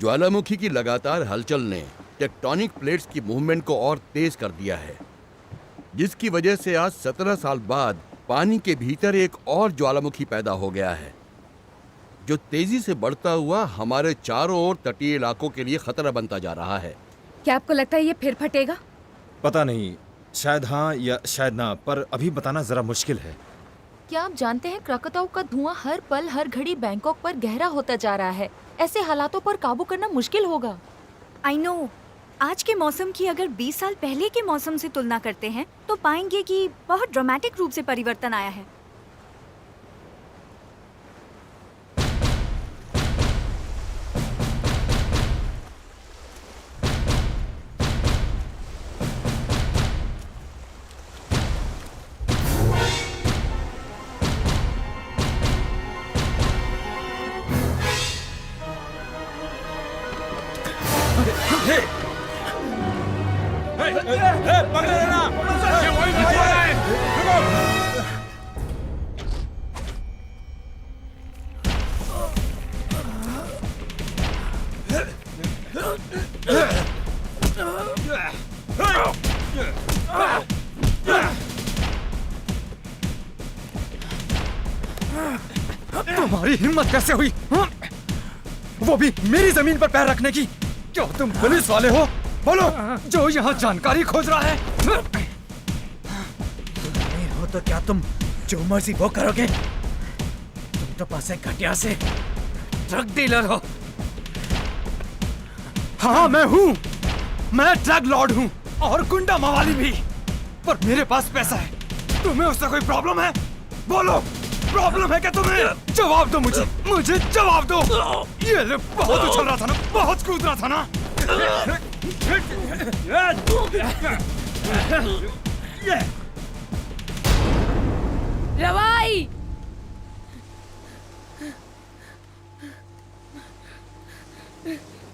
ज्वालामुखी की लगातार हलचल ने टेक्टोनिक प्लेट्स की मूवमेंट को और तेज कर दिया है, जिसकी वजह से आज 17 साल बाद पानी के भीतर एक और ज्वालामुखी पैदा हो गया है, जो तेजी से बढ़ता हुआ हमारे चारों ओर तटीय इलाकों के लिए खतरा बनता जा रहा है।
क्या आपको लगता है ये फिर फटेगा?
पता नहीं, शायद हाँ या शायद ना, पर अभी बताना जरा मुश्किल है।
क्या आप जानते हैं क्राकोताउ का धुआं हर पल हर घड़ी बैंकॉक पर गहरा होता जा रहा है। ऐसे हालातों पर काबू करना मुश्किल होगा।
I know. आज के मौसम की अगर 20 साल पहले के मौसम से तुलना करते हैं तो पाएंगे कि बहुत ड्रामेटिक रूप से परिवर्तन आया है।
तुम्हारी हिम्मत कैसे हुई? वो भी मेरी जमीन पर पैर रखने की? क्या तुम पुलिस वाले हो? बोलो, जो यहाँ जानकारी खोज रहा है।
तुम नहीं हो तो क्या तुम जो मर्जी वो करोगे? तुम तो पास एक घटिया से ड्रग डीलर हो।
हाँ, मैं हूँ। मैं ड्रग लॉर्ड हूँ और गुंडा मवाली भी। पर मेरे पास पैसा है। तुम्हें उससे कोई प्रॉब्लम है? बोलो, प्रॉब्लम है क्या तुम्हें? जवाब दो मुझे, मुझे जवाब दो। ये ले, बहुत उछल रहा था ना, बहुत कूद रहा था ना।
रवाई!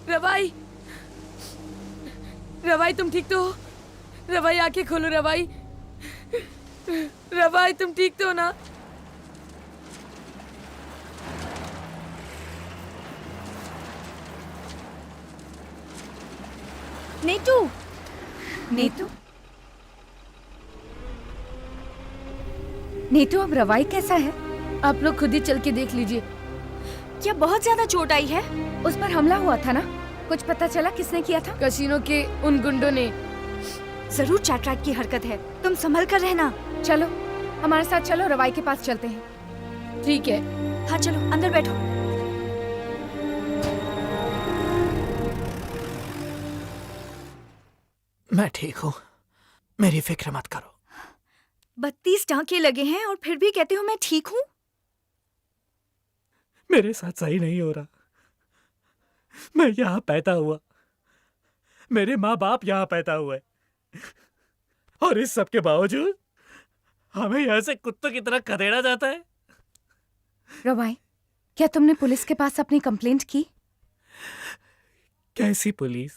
रवाई! रवाई, तुम ठीक तो हो? रवाई, आंखें खोलो रवाई। रवाई, तुम ठीक तो हो ना?
नेतू, नेतू,
नीतू, अब रवाई कैसा है? आप लोग खुद ही चल के देख लीजिए।
क्या बहुत ज्यादा चोट आई है?
उस पर हमला हुआ था ना? कुछ पता चला किसने किया था? कसीनो के उन गुंडों ने।
जरूर चैटरैट की हरकत है। तुम संभल कर रहना।
चलो। हमारे साथ चलो, रवाई के पास चलते हैं।
ठीक है।
हाँ चलो अंदर बैठो।
मैं ठीक हूँ, मेरी फिक्र मत करो।
32 टांके लगे हैं और फिर भी कहते हो मैं ठीक हूँ।
मेरे साथ सही नहीं हो रहा। मैं यहाँ पैदा हुआ, मेरे माँ बाप यहाँ पैदा हुए, और इस सब के बावजूद हमें यहाँ से कुत्तों की तरह खदेड़ा जाता है।
रवाई, क्या तुमने पुलिस के पास अपनी कंप्लेंट की?
कैसी पुलिस?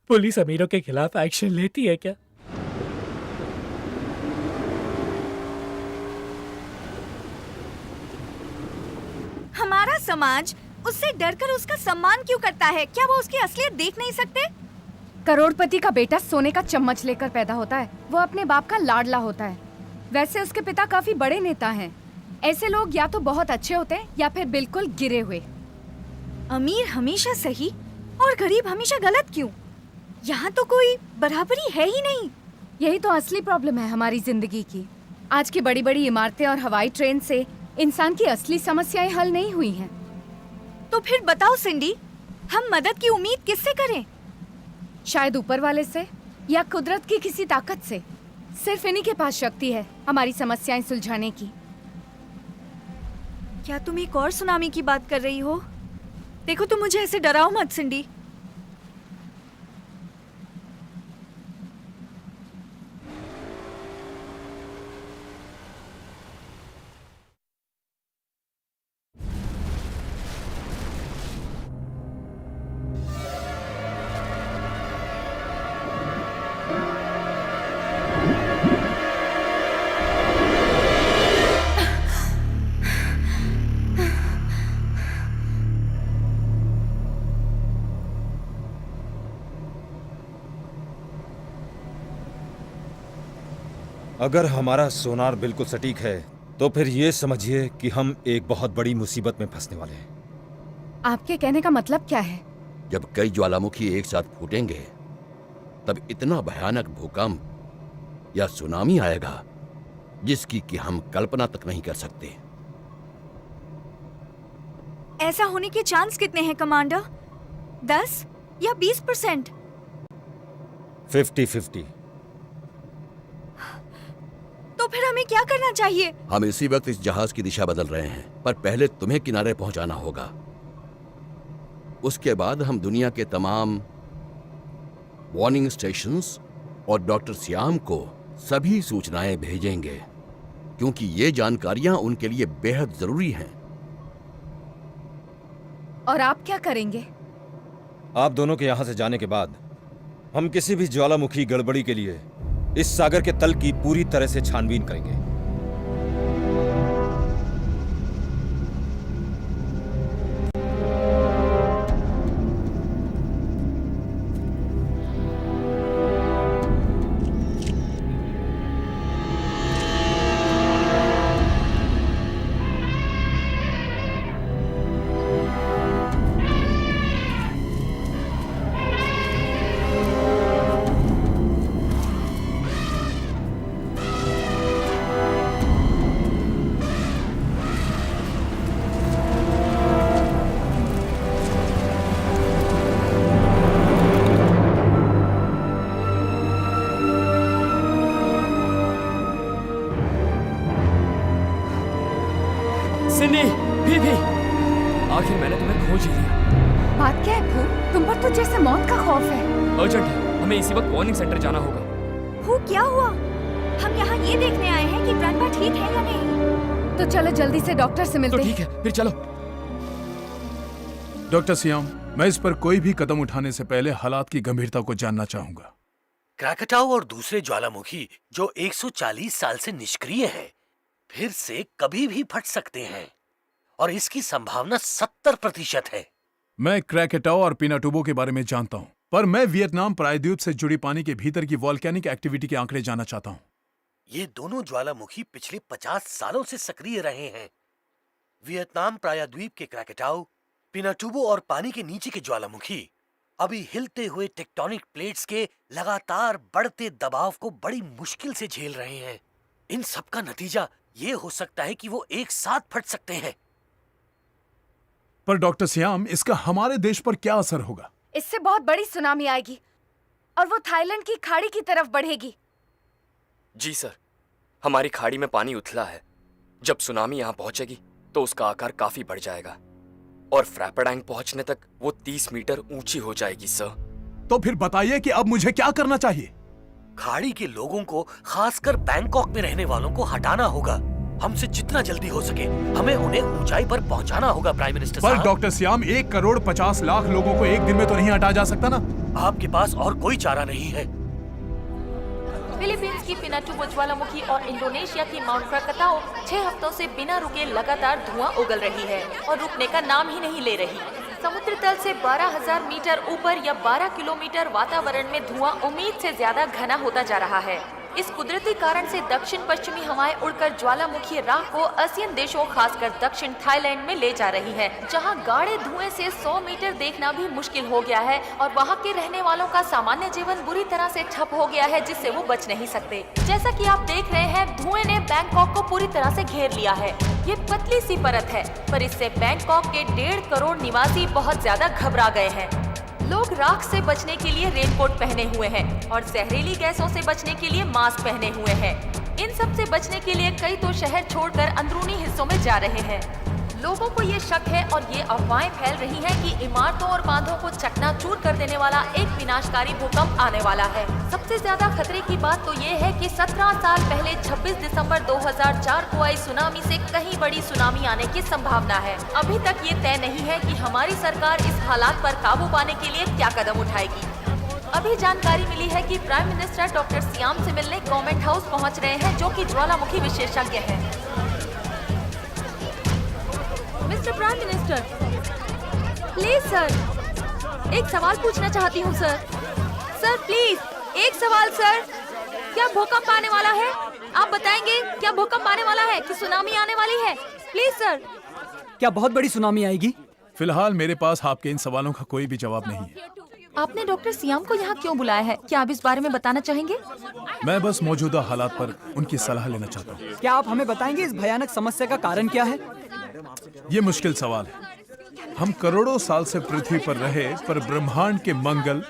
पुलिस अमीरों के खिलाफ एक्शन लेती है क्या?
हमारा समाज उससे डरकर उसका सम्मान क्यों करता है? क्या वो उसकी असलियत देख नहीं सकते?
करोड़पति का बेटा सोने का चम्मच लेकर पैदा होता है, वो अपने बाप का लाडला होता है। वैसे उसके पिता काफी बड़े नेता हैं। ऐसे लोग या तो बहुत अच्छे होते हैं या फिर बिल्कुल गिरे हुए।
अमीर हमेशा सही और गरीब हमेशा गलत क्यों? यहाँ तो कोई बराबरी है ही नहीं।
यही तो असली प्रॉब्लम है हमारी जिंदगी की। आज की बड़ी बड़ी इमारतें और हवाई ट्रेन से इंसान की असली समस्याएं हल नहीं हुई हैं।
तो फिर बताओ सिंडी, हम मदद की उम्मीद किससे करें?
शायद ऊपर वाले से या कुदरत की किसी ताकत से। सिर्फ इन्हीं के पास शक्ति है हमारी समस्याएं सुलझाने की।
क्या तुम एक और सुनामी की बात कर रही हो? देखो तुम मुझे ऐसे डराओ मत सिंडी।
अगर हमारा सोनार बिल्कुल सटीक है तो फिर ये समझिए कि हम एक बहुत बड़ी मुसीबत में फंसने वाले हैं।
आपके कहने का मतलब क्या है?
जब कई ज्वालामुखी एक साथ फूटेंगे तब इतना भयानक भूकंप या सुनामी आएगा जिसकी कि हम कल्पना तक नहीं कर सकते।
ऐसा होने के चांस कितने हैं कमांडर? 10 या 20%?
50-50।
तो फिर हमें क्या करना चाहिए?
हम इसी वक्त इस जहाज की दिशा बदल रहे हैं, पर पहले तुम्हें किनारे पहुंचाना होगा। उसके बाद हम दुनिया के तमाम वार्निंग स्टेशंस और डॉक्टर श्याम को सभी सूचनाएं भेजेंगे, क्योंकि ये जानकारियां उनके लिए बेहद जरूरी हैं।
और आप क्या करेंगे?
आप दोनों के यहां से जाने के बाद हम किसी भी ज्वालामुखी गड़बड़ी के लिए इस सागर के तल की पूरी तरह से छानबीन करेंगे।
सिंडी, भी आखिर मैंने तुम्हें खोज ही लिया।
बात क्या है भू? तुम पर तो जैसे मौत का खौफ है।
अर्जेंट है, हमें इसी वक्त वार्निंग सेंटर जाना होगा।
वो क्या हुआ? हम यहाँ ये देखने आए हैं कि ग्रैंडपा ठीक है या नहीं।
तो चलो जल्दी से डॉक्टर से मिलते
हैं। तो ठीक है, फिर चलो।
डॉक्टर सियाम, मैं इस पर कोई भी कदम उठाने से पहले हालात की गंभीरता को जानना चाहूंगा।
क्रैकटाउ और दूसरे ज्वालामुखी जो 140 साल से निष्क्रिय हैं, फिर से कभी भी फट सकते हैं और इसकी संभावना 70% है।
मैं क्रैकेटाओ और पिनाटुबो के बारे में जानता हूं, पर मैं वियतनाम प्रायद्वीप से जुड़ी पानी के भीतर की वॉल्केनिक एक्टिविटी के आंकड़े जानना चाहता हूं।
ये दोनों ज्वालामुखी पिछले 50 सालों से सक्रिय रहे हैं। वियतनाम प्रायद्वीप के क्रैकेटाउ, पिनाटुबो और पानी के नीचे के ज्वालामुखी अभी हिलते हुए टेक्टोनिक प्लेट्स के लगातार बढ़ते दबाव को बड़ी मुश्किल से झेल रहे हैं। इन सब का नतीजा ये हो सकता है कि वो एक साथ फट सकते हैं।
पर डॉक्टर श्याम, इसका हमारे देश पर क्या असर होगा?
इससे बहुत बड़ी सुनामी आएगी और वो थाईलैंड की खाड़ी की तरफ बढ़ेगी।
जी सर, हमारी खाड़ी में पानी उथला है। जब सुनामी यहाँ पहुंचेगी तो उसका आकार काफी बढ़ जाएगा और फ्रैपेडांग पहुंचने तक वो 30 मीटर ऊंची हो जाएगी सर।
तो फिर बताइए कि अब मुझे क्या करना चाहिए?
खाड़ी के लोगों को, खासकर बैंकॉक में रहने वालों को हटाना होगा। हमसे जितना जल्दी हो सके हमें उन्हें ऊंचाई पर पहुंचाना होगा प्राइम मिनिस्टर
पर
साहब।
डॉक्टर श्याम, 1,50,00,000 लोगों को एक दिन में तो नहीं हटाया जा सकता ना?
आपके पास और कोई चारा नहीं है।
फिलीपींस की पिनाटुबो ज्वालामुखी और इंडोनेशिया की माउंट क्राकाताओ 6 हफ्तों से बिना रुके लगातार धुआं उगल रही है और रुकने का नाम ही नहीं ले रही। समुद्र तल से 12,000 मीटर ऊपर या 12 किलोमीटर वातावरण में धुआं उम्मीद से ज्यादा घना होता जा रहा है। इस कुदरती कारण से दक्षिण पश्चिमी हवाएं उड़कर ज्वालामुखी राख को आसियान देशों, खासकर दक्षिण थाईलैंड में ले जा रही है, जहां गाढ़े धुएं से 100 मीटर देखना भी मुश्किल हो गया है और वहां के रहने वालों का सामान्य जीवन बुरी तरह से ठप हो गया है, जिससे वो बच नहीं सकते। जैसा कि आप देख रहे हैं, धुएं ने बैंकॉक को पूरी तरह से घेर लिया है। ये पतली सी परत है, पर इससे बैंकॉक के 1.5 करोड़ निवासी बहुत ज्यादा घबरा गए हैं। लोग राख से बचने के लिए रेनकोट पहने हुए हैं और जहरीली गैसों से बचने के लिए मास्क पहने हुए हैं। इन सब से बचने के लिए कई तो शहर छोड़कर अंदरूनी हिस्सों में जा रहे हैं। लोगों को ये शक है और ये अफवाहें फैल रही हैं कि इमारतों और बांधों को चकनाचूर कर देने वाला एक विनाशकारी भूकंप आने वाला है। सबसे ज्यादा खतरे की बात तो ये है कि 17 साल पहले 26 दिसंबर 2004 को आई सुनामी से कहीं बड़ी सुनामी आने की संभावना है। अभी तक ये तय नहीं है कि हमारी सरकार इस हालात पर काबू पाने के लिए क्या कदम उठाएगी। अभी जानकारी मिली है कि प्राइम मिनिस्टर डॉक्टर सियाम से मिलने गवर्नमेंट हाउस पहुँच रहे हैं, जो कि ज्वालामुखी विशेषज्ञ हैं। Mister prime minister, please sir, एक सवाल पूछना चाहती हूँ सर। सर प्लीज, एक सवाल सर। क्या भूकंप आने वाला है? आप बताएंगे क्या भूकंप आने वाला है कि सुनामी आने वाली है? Please sir.
क्या बहुत बड़ी सुनामी आएगी?
फिलहाल मेरे पास आपके इन सवालों का कोई भी जवाब नहीं है।
आपने डॉक्टर सियाम को यहाँ क्यों बुलाया है? क्या आप इस बारे में बताना चाहेंगे?
मैं बस मौजूदा हालात पर उनकी सलाह लेना चाहता हूँ।
क्या आप हमें बताएंगे इस भयानक समस्या का कारण क्या है?
ये मुश्किल सवाल है। हम करोड़ों साल से पृथ्वी पर रहे, पर ब्रह्मांड के मंगल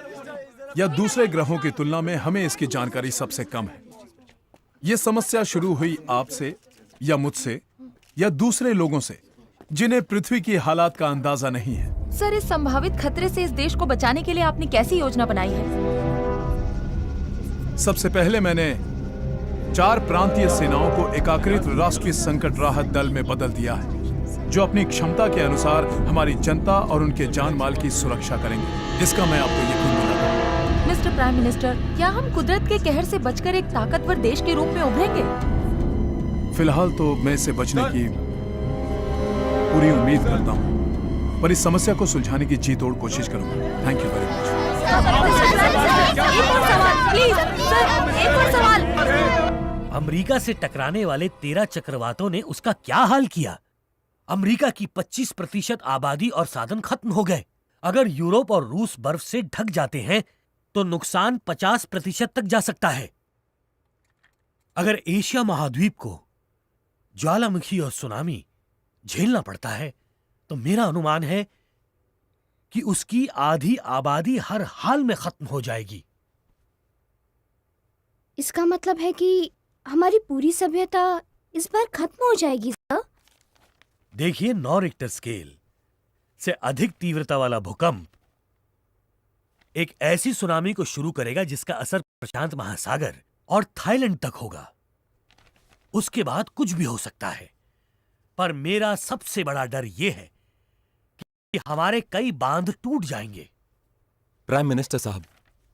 या दूसरे ग्रहों की तुलना में हमें इसकी जानकारी सबसे कम है। ये समस्या शुरू हुई आपसे या मुझसे या दूसरे लोगों से, जिन्हें पृथ्वी की हालात का अंदाजा नहीं है।
सर, इस संभावित खतरे से इस देश को बचाने के लिए आपने कैसी योजना बनाई है?
सबसे पहले मैंने 4 प्रांतीय सेनाओं को एकीकृत राष्ट्रीय संकट राहत दल में बदल दिया है, जो अपनी क्षमता के अनुसार हमारी जनता और उनके जान माल की सुरक्षा करेंगे। इसका मैं आपको यकीन दिलाता हूं।
मिस्टर प्राइम मिनिस्टर, क्या हम कुदरत के कहर से बचकर एक ताकतवर देश के रूप में उभरेंगे?
फिलहाल तो मैं इससे बचने की पूरी उम्मीद करता हूं, पर इस समस्या को सुलझाने की जी तोड़ कोशिश करूंगा। Thank you very much.
एक और सवाल प्लीज सर, एक और सवाल।
अमेरिका से टकराने वाले 13 चक्रवातों ने उसका क्या हाल किया? अमेरिका की 25% आबादी और साधन खत्म हो गए। अगर यूरोप और रूस बर्फ से ढक जाते हैं तो नुकसान 50% तक जा सकता है। अगर एशिया महाद्वीप को ज्वालामुखी और सुनामी झेलना पड़ता है तो मेरा अनुमान है कि उसकी आधी आबादी हर हाल में खत्म हो जाएगी।
इसका मतलब है कि हमारी पूरी सभ्यता इस बार खत्म हो जाएगी सर?
देखिए, 9 रिक्टर स्केल से अधिक तीव्रता वाला भूकंप एक ऐसी सुनामी को शुरू करेगा जिसका असर प्रशांत महासागर और थाईलैंड तक होगा। उसके बाद कुछ भी हो सकता है, पर मेरा सबसे बड़ा डर यह है कि हमारे कई बांध टूट जाएंगे।
प्राइम मिनिस्टर साहब,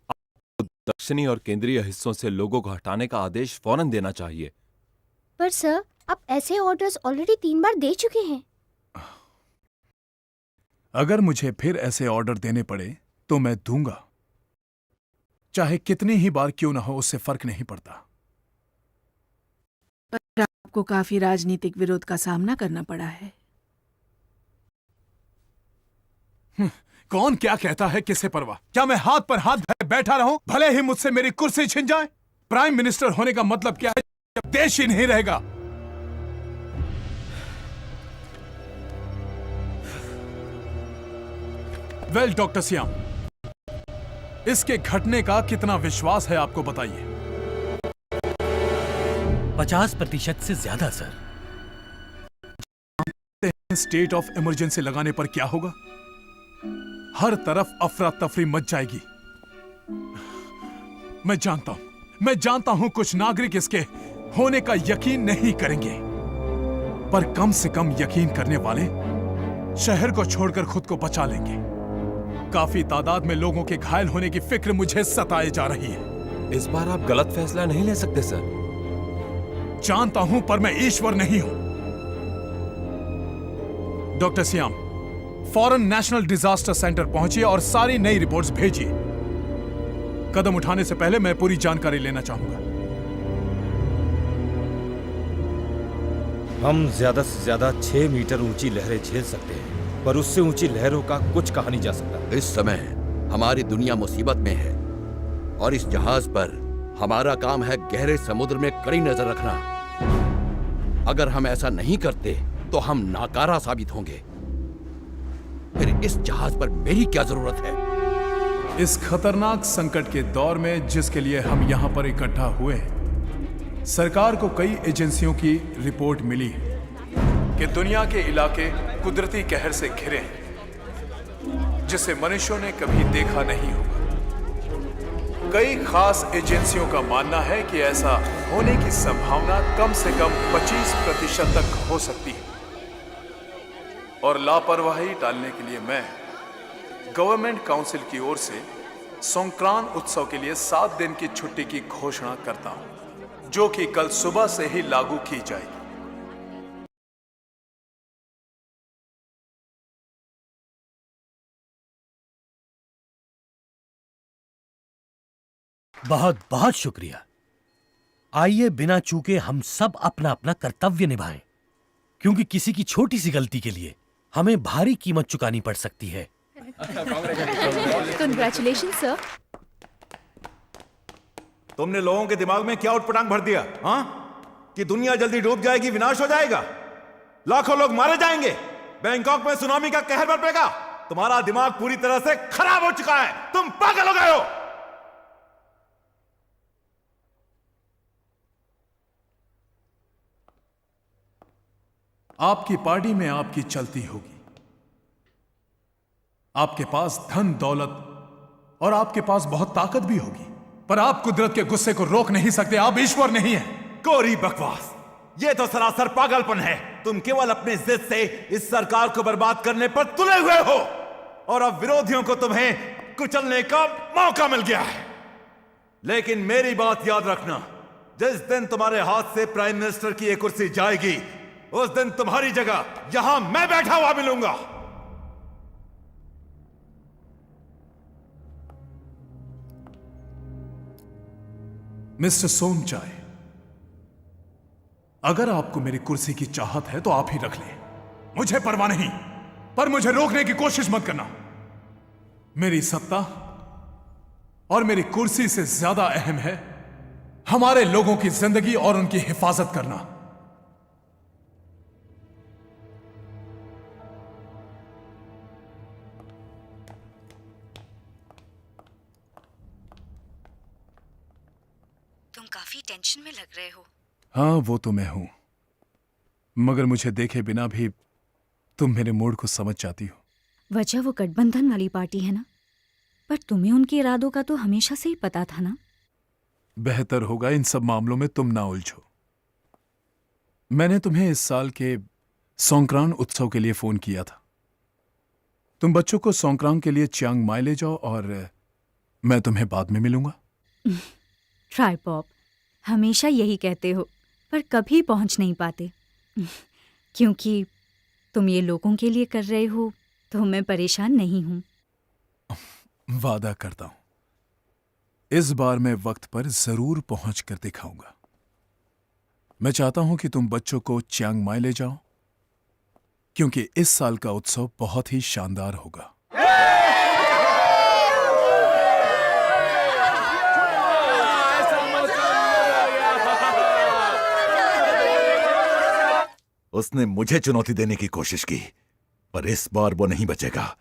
आपको दक्षिणी और केंद्रीय हिस्सों से लोगों को हटाने का आदेश फौरन देना चाहिए।
पर सर, आप ऐसे ऑर्डर्स ऑलरेडी 3 बार दे चुके हैं।
अगर मुझे फिर ऐसे ऑर्डर देने पड़े तो मैं दूंगा। चाहे कितनी ही बार क्यों ना हो, उससे फर्क नहीं पड़ता।
पर आपको काफी राजनीतिक विरोध का सामना करना पड़ा है।
कौन क्या कहता है, किसे परवाह? क्या मैं हाथ पर हाथ धरे बैठा रहूं, भले ही मुझसे मेरी कुर्सी छिन जाए? प्राइम मिनिस्टर होने का मतलब क्या है? अब देश ही नहीं रहेगा। वेल डॉक्टर सियाम, इसके घटने का कितना विश्वास है आपको बताइए।
50% से ज्यादा सर।
स्टेट ऑफ इमरजेंसी लगाने पर क्या होगा? हर तरफ अफरा तफरी मच जाएगी। मैं जानता हूं कुछ नागरिक इसके होने का यकीन नहीं करेंगे, पर कम से कम यकीन करने वाले शहर को छोड़कर खुद को बचा लेंगे। काफी तादाद में लोगों के घायल होने की फिक्र मुझे सताए जा रही है।
इस बार आप गलत फैसला नहीं ले सकते सर।
जानता हूं, पर मैं ईश्वर नहीं हूं। डॉक्टर सियाम, फौरन नेशनल डिजास्टर सेंटर पहुंचिए और सारी नई रिपोर्ट्स भेजिए। कदम उठाने से पहले मैं पूरी जानकारी लेना चाहूंगा।
हम ज्यादा से ज्यादा 6 मीटर ऊंची लहरें झेल सकते हैं, पर उससे ऊंची लहरों का कुछ कहा नहीं जा सकता।
इस समय हमारी दुनिया मुसीबत में है और इस जहाज पर हमारा काम है गहरे समुद्र में कड़ी नजर रखना। अगर हम ऐसा नहीं करते तो हम नाकारा साबित होंगे। फिर इस जहाज पर मेरी क्या जरूरत है?
इस खतरनाक संकट के दौर में जिसके लिए हम यहां पर इकट्ठा हुए हैं, सरकार को कई एजेंसियों की रिपोर्ट मिली है कि दुनिया के इलाके कुदरती कहर से घिरे हैं, जिसे मनुष्यों ने कभी देखा नहीं होगा। कई खास एजेंसियों का मानना है कि ऐसा होने की संभावना कम से कम 25% तक हो सकती है। और लापरवाही टालने के लिए मैं गवर्नमेंट काउंसिल की ओर से संक्रांत उत्सव के लिए 7 दिन की छुट्टी की घोषणा करता हूं, जो कि कल सुबह से ही लागू की जाएगी।
बहुत बहुत शुक्रिया। आइए बिना चूके हम सब अपना अपना कर्तव्य निभाएं, क्योंकि किसी की छोटी सी गलती के लिए हमें भारी कीमत चुकानी पड़ सकती है।
Congratulation sir.
तुमने लोगों के दिमाग में क्या उटपटांग भर दिया? हाँ, कि दुनिया जल्दी डूब जाएगी, विनाश हो जाएगा, लाखों लोग मारे जाएंगे, बैंकॉक में सुनामी का कहर बरपेगा। तुम्हारा दिमाग पूरी तरह से खराब हो चुका है। तुम पागल हो गए हो।
आपकी पार्टी में आपकी चलती होगी। आपके पास धन दौलत और आपके पास बहुत ताकत भी होगी, पर आप कुदरत के गुस्से को रोक नहीं सकते। आप ईश्वर नहीं हैं।
कोरी बकवास, ये तो सरासर पागलपन है। तुम केवल अपनी जिद से इस सरकार को बर्बाद करने पर तुले हुए हो, और अब विरोधियों को तुम्हें कुचलने का मौका मिल गया है। लेकिन मेरी बात याद रखना, जिस दिन तुम्हारे हाथ से प्राइम मिनिस्टर की एक कुर्सी जाएगी, उस दिन तुम्हारी जगह यहां मैं बैठा हुआ मिलूंगा।
मिस्टर सोमचाय, अगर आपको मेरी कुर्सी की चाहत है तो आप ही रख लें, मुझे परवाह नहीं, पर मुझे रोकने की कोशिश मत करना। मेरी सत्ता और मेरी कुर्सी से ज्यादा अहम है हमारे लोगों की जिंदगी और उनकी हिफाजत करना।
तुम काफी टेंशन में लग रहे हो।
हाँ, वो तो मैं हूं, मगर मुझे देखे बिना भी तुम मेरे मूड को समझ जाती हो।
वजह वो गठबंधन वाली पार्टी है ना, पर तुम्हें उनके इरादों का तो हमेशा से ही पता था ना।
बेहतर होगा इन सब मामलों में तुम ना उलझो। मैंने तुम्हें इस साल के संक्रांत उत्सव के लिए फोन किया था। तुम बच्चों को संक्रांत के लिए चियांग माई ले जाओ और मैं तुम्हें बाद में मिलूंगा।
ट्राई पॉप, हमेशा यही कहते हो, पर कभी पहुंच नहीं पाते। क्योंकि तुम ये लोगों के लिए कर रहे हो, तो मैं परेशान नहीं हूं।
वादा करता हूं इस बार मैं वक्त पर जरूर पहुंच कर दिखाऊंगा। मैं चाहता हूं कि तुम बच्चों को चियांग माई ले जाओ, क्योंकि इस साल का उत्सव बहुत ही शानदार होगा।
उसने मुझे चुनौती देने की कोशिश की, पर इस बार वो नहीं बचेगा।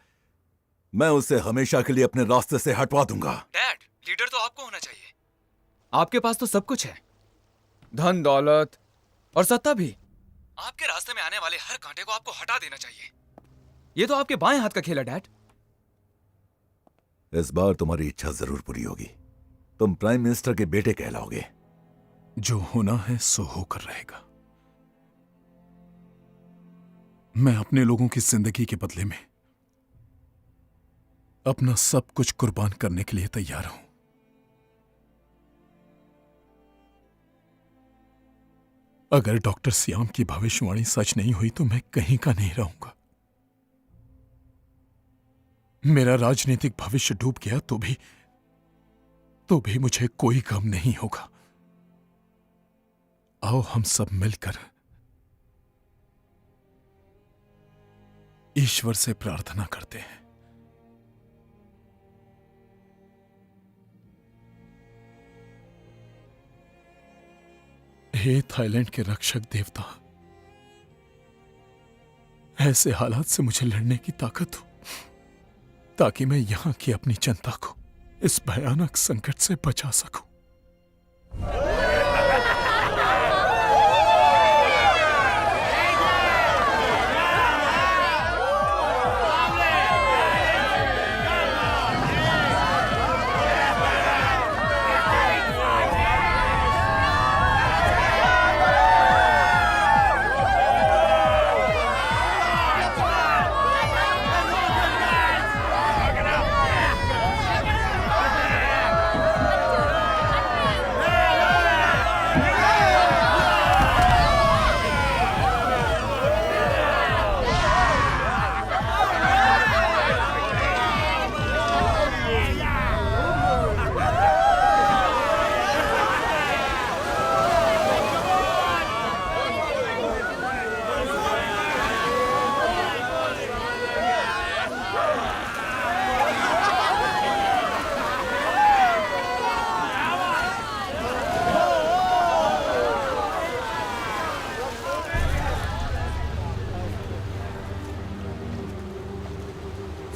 मैं उसे हमेशा के लिए अपने रास्ते से हटवा दूंगा।
डैड, लीडर तो आपको होना चाहिए। आपके पास तो सब कुछ है, धन दौलत और सत्ता भी। आपके रास्ते में आने वाले हर कांटे को आपको हटा देना चाहिए। ये तो आपके बाएं हाथ का खेल है डैड।
इस बार तुम्हारी इच्छा जरूर पूरी होगी। तुम प्राइम मिनिस्टर के बेटे कहलाओगे।
जो होना है सो होकर रहेगा। मैं अपने लोगों की जिंदगी के बदले में अपना सब कुछ कुर्बान करने के लिए तैयार हूं। अगर डॉक्टर श्याम की भविष्यवाणी सच नहीं हुई तो मैं कहीं का नहीं रहूंगा। मेरा राजनीतिक भविष्य डूब गया तो भी मुझे कोई गम नहीं होगा। आओ हम सब मिलकर ईश्वर से प्रार्थना करते हैं। हे थाईलैंड के रक्षक देवता, ऐसे हालात से मुझे लड़ने की ताकत हो ताकि मैं यहां की अपनी जनता को इस भयानक संकट से बचा सकूं।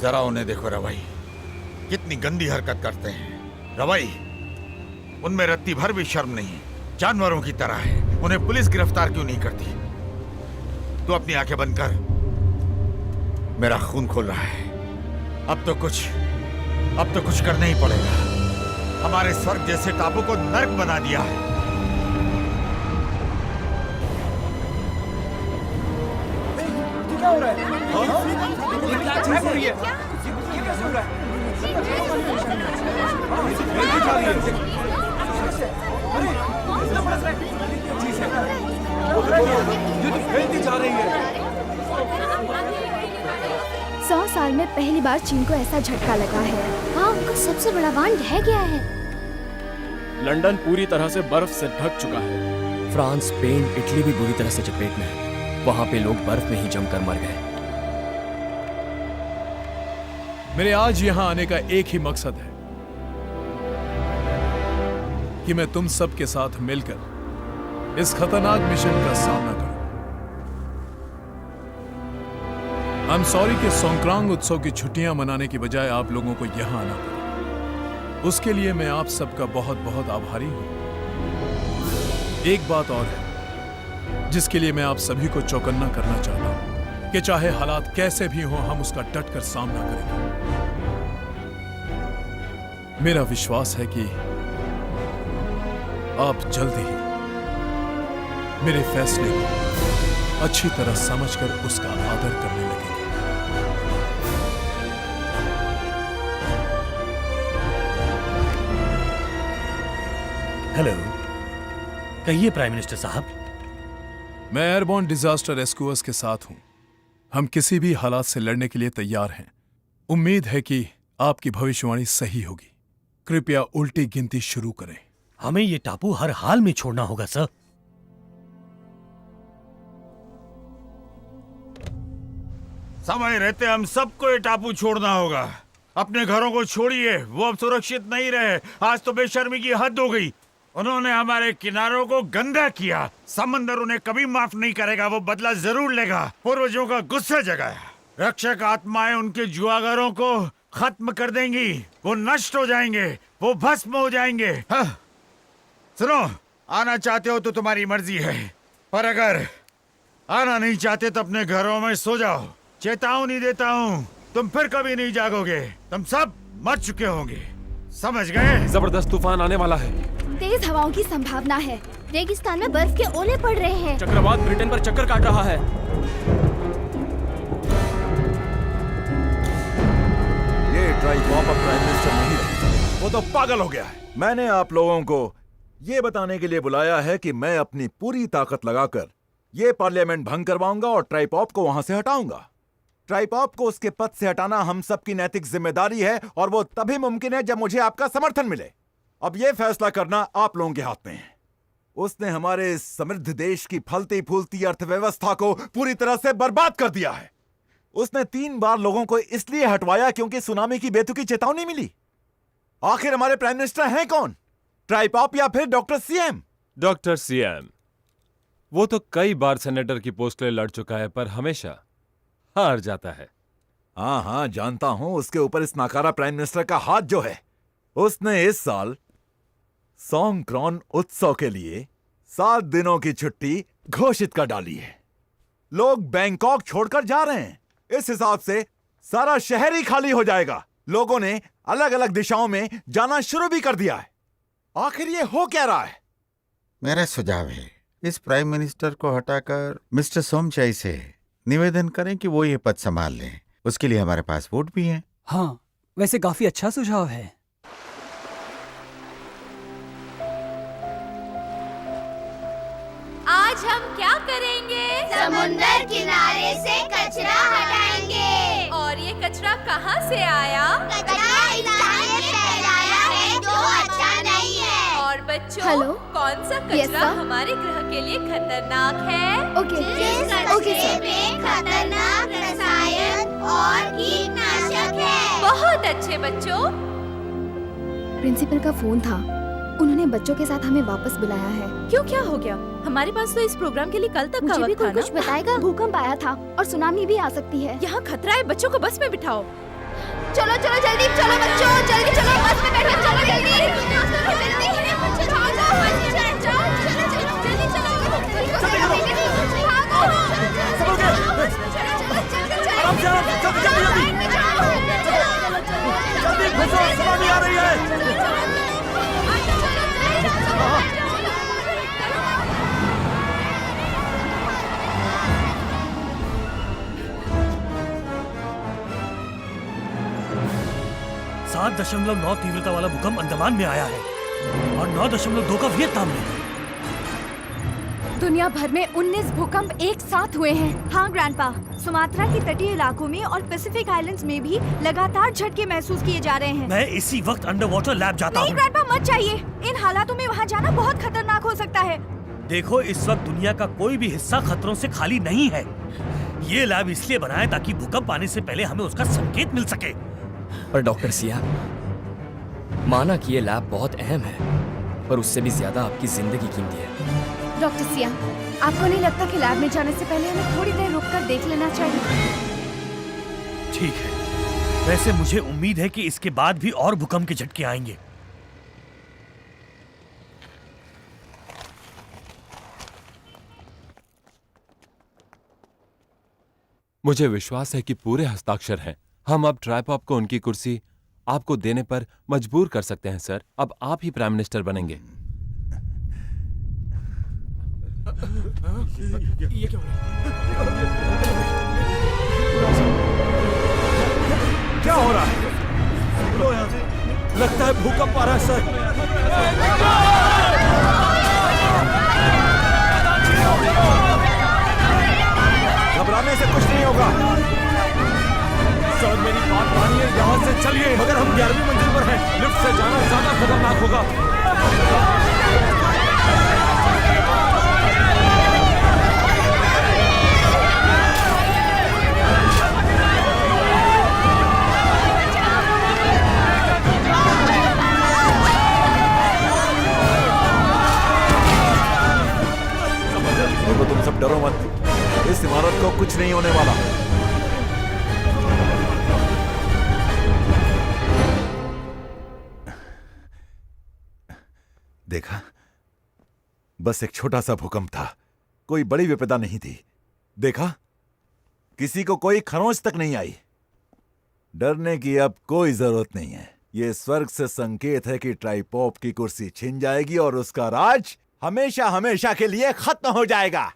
जरा उन्हें देखो रवाई, कितनी गंदी हरकत करते हैं। रवाई, उनमें रत्ती भर भी शर्म नहीं, जानवरों की तरह है। उन्हें पुलिस गिरफ्तार क्यों नहीं करती? तू अपनी आंखें बंद कर, मेरा खून खोल रहा है। अब तो कुछ करना ही पड़ेगा। हमारे स्वर्ग जैसे टापू को नर्क बना दिया है।
क्या हो रहा है? क्या हो रही है? ये कैसे हो रहा है? ये तो फैलती जा रही है।
100 साल में पहली बार चीन को ऐसा झटका लगा है।
हाँ, उनका सबसे बड़ा बांध ढह गया है।
लंदन पूरी तरह से बर्फ से ढक चुका है।
फ्रांस, स्पेन, इटली भी बुरी तरह से चपेट में है। वहां पे लोग बर्फ में ही जमकर मर गए।
मेरे आज यहां आने का एक ही मकसद है कि मैं तुम सब के साथ मिलकर इस खतरनाक मिशन का सामना करूं। आई एम सॉरी कि सोंक्रांग उत्सव की छुट्टियां मनाने की बजाय आप लोगों को यहां आना पड़ा। उसके लिए मैं आप सबका बहुत बहुत आभारी हूं। एक बात और है जिसके लिए मैं आप सभी को चौकन्ना करना चाहता हूं कि चाहे हालात कैसे भी हों, हम उसका डटकर सामना करेंगे। मेरा विश्वास है कि आप जल्दी ही मेरे फैसले को अच्छी तरह समझकर उसका आदर करने लगेंगे।
हेलो, कहिए प्राइम मिनिस्टर साहब।
मैं एयरबॉर्न डिजास्टर रेस्क्यूअर्स के साथ हूं। हम किसी भी हालात से लड़ने के लिए तैयार हैं। उम्मीद है कि आपकी भविष्यवाणी सही होगी। कृपया उल्टी गिनती शुरू करें।
हमें ये टापू हर हाल में छोड़ना होगा सर।
समय रहते हम सबको ये टापू छोड़ना होगा। अपने घरों को छोड़िए, वो अब सुरक्षित नहीं रहे। आज तो बेशर्मी की हद हो गई। उन्होंने हमारे किनारों को गंदा किया। समंदर उन्हें कभी माफ नहीं करेगा, वो बदला जरूर लेगा। पूर्वजों का गुस्सा जगाया। रक्षक आत्माएं उनके जुआगरों को खत्म कर देंगी। वो नष्ट हो जाएंगे, वो भस्म हो जाएंगे। हाँ। सुनो, आना चाहते हो तो तुम्हारी मर्जी है, पर अगर आना नहीं चाहते तो अपने घरों में सो जाओ। चेतावनी देता हूँ, तुम फिर कभी नहीं जागोगे। तुम सब मर चुके होंगे, समझ गए?
जबरदस्त तूफान आने वाला है।
तेज हवाओं की संभावना है।
रेगिस्तान में बर्फ के ओले पड़ रहे हैं।
चक्रवात ब्रिटेन पर चक्कर काट रहा है।
ये ट्राइपॉप अब प्राइम मिनिस्टर नहीं रहा, वो तो पागल हो गया है। मैंने आप लोगों को ये बताने के लिए बुलाया है कि मैं अपनी पूरी ताकत लगाकर ये पार्लियामेंट भंग करवाऊंगा और ट्राइपॉप को वहां से हटाऊंगा। ट्राइपॉप को उसके पद से हटाना हम सबकी नैतिक जिम्मेदारी है और वो तभी मुमकिन है जब मुझे आपका समर्थन मिले। अब ये फैसला करना आप लोगों के हाथ में है। उसने हमारे इस समृद्ध देश की फलती फूलती अर्थव्यवस्था को पूरी तरह से बर्बाद कर दिया है। उसने 3 बार लोगों को इसलिए हटवाया क्योंकि सुनामी की बेतुकी चेतावनी मिली। आखिर हमारे प्राइम मिनिस्टर हैं कौन? ट्राइपॉप या फिर डॉक्टर सीएम?
Doctor CM. वो तो कई बार सेनेटर की पोस्ट लिए लड़ चुका है, पर हमेशा हार जाता है।
हाँ हाँ जानता हूं, उसके ऊपर इस नाकारा प्राइम मिनिस्टर का हाथ जो है। उसने इस साल सोंगक्रॉन उत्सव के लिए 7 दिनों की छुट्टी घोषित कर डाली है। लोग बैंकॉक छोड़कर जा रहे हैं। इस हिसाब से सारा शहर ही खाली हो जाएगा। लोगों ने अलग अलग दिशाओं में जाना शुरू भी कर दिया है। आखिर ये हो क्या रहा है?
मेरा सुझाव है इस प्राइम मिनिस्टर को हटाकर मिस्टर सोमचाई से निवेदन करें कि वो ये पद संभाल लें। उसके लिए हमारे पास वोट भी हैं।
हाँ, वैसे काफी अच्छा सुझाव है।
आज हम क्या करेंगे?
समुंदर किनारे से कचरा हटाएंगे।
और ये कचरा कहाँ से आया?
कचरा इंसान ने फैलाया है जो अच्छा नहीं है।
और बच्चों,
हेलो?
कौन सा
Yes,
कचरा
sir?
हमारे ग्रह के लिए खतरनाक है?
ओके
जिस
ओके
कचरे
सर।
में खतरनाक रसायन और कीटनाशक है।
बहुत अच्छे बच्चों।
प्रिंसिपल का फोन था, उन्होंने बच्चों के साथ हमें वापस बुलाया है।
क्यों, क्या हो गया? हमारे पास तो इस प्रोग्राम के लिए कल तक का
मुझे भी
वक्त था
कोई
ना?
कुछ बताएगा? भूकंप आया था और सुनामी भी आ सकती है।
यहाँ खतरा है, बच्चों को बस में बिठाओ।
चलो चलो जल्दी चलो बच्चों, जल्दी चलो बस में बैठो, चलो जल्दी।
सुनामी आ रही है।
सात 7.9 तीव्रता वाला भूकंप अंडमान में आया है और 9.2 का वियतनाम में।
दुनिया भर में 19 भूकंप एक साथ हुए हैं। हाँ ग्रैंडपा, सुमात्रा के तटीय इलाकों में और पैसिफिक आइलैंड्स में भी लगातार झटके महसूस किए जा रहे हैं।
मैं इसी वक्त अंडर वाटर लैब जाता हूँ।
नहीं ग्रैंडपा, मत चाहिए। इन हालातों में वहाँ जाना बहुत खतरनाक हो सकता है।
देखो, इस वक्त दुनिया का कोई भी हिस्सा खतरों से खाली नहीं है। ये लैब इसलिए बना है ताकि भूकंप आने से पहले हमें उसका संकेत मिल सके।
पर डॉक्टर सिया, माना कि ये लैब बहुत अहम है, पर उससे भी ज्यादा आपकी जिंदगी कीमती है।
डॉक्टर सिया, आपको नहीं लगता कि लैब में जाने से पहले हमें थोड़ी देर रुककर देख लेना चाहिए?
ठीक है, वैसे मुझे उम्मीद है कि इसके बाद भी और भूकंप के झटके आएंगे।
मुझे विश्वास है कि पूरे हस्ताक्षर हैं। हम अब ट्राइपॉप को उनकी कुर्सी आपको देने पर मजबूर कर सकते हैं सर। अब आप ही प्राइम मिनिस्टर बनेंगे।
ये क्या हो
क्या हो रहा है?
लगता है भूकंप आ रहा है सर।
घबराने से कुछ नहीं होगा।
सर मेरी बात मानिए, यहाँ से चलिए। मगर हम 11वीं मंजिल पर हैं, लिफ्ट से जाना ज्यादा खतरनाक होगा।
इस इमारत को कुछ नहीं होने वाला।
देखा, बस एक छोटा सा भूकंप था, कोई बड़ी विपदा नहीं थी। देखा, किसी को कोई खरोंच तक नहीं आई। डरने की अब कोई जरूरत नहीं है। ये स्वर्ग से संकेत है कि ट्राइपॉप की कुर्सी छिन जाएगी और उसका राज हमेशा हमेशा के लिए खत्म हो जाएगा।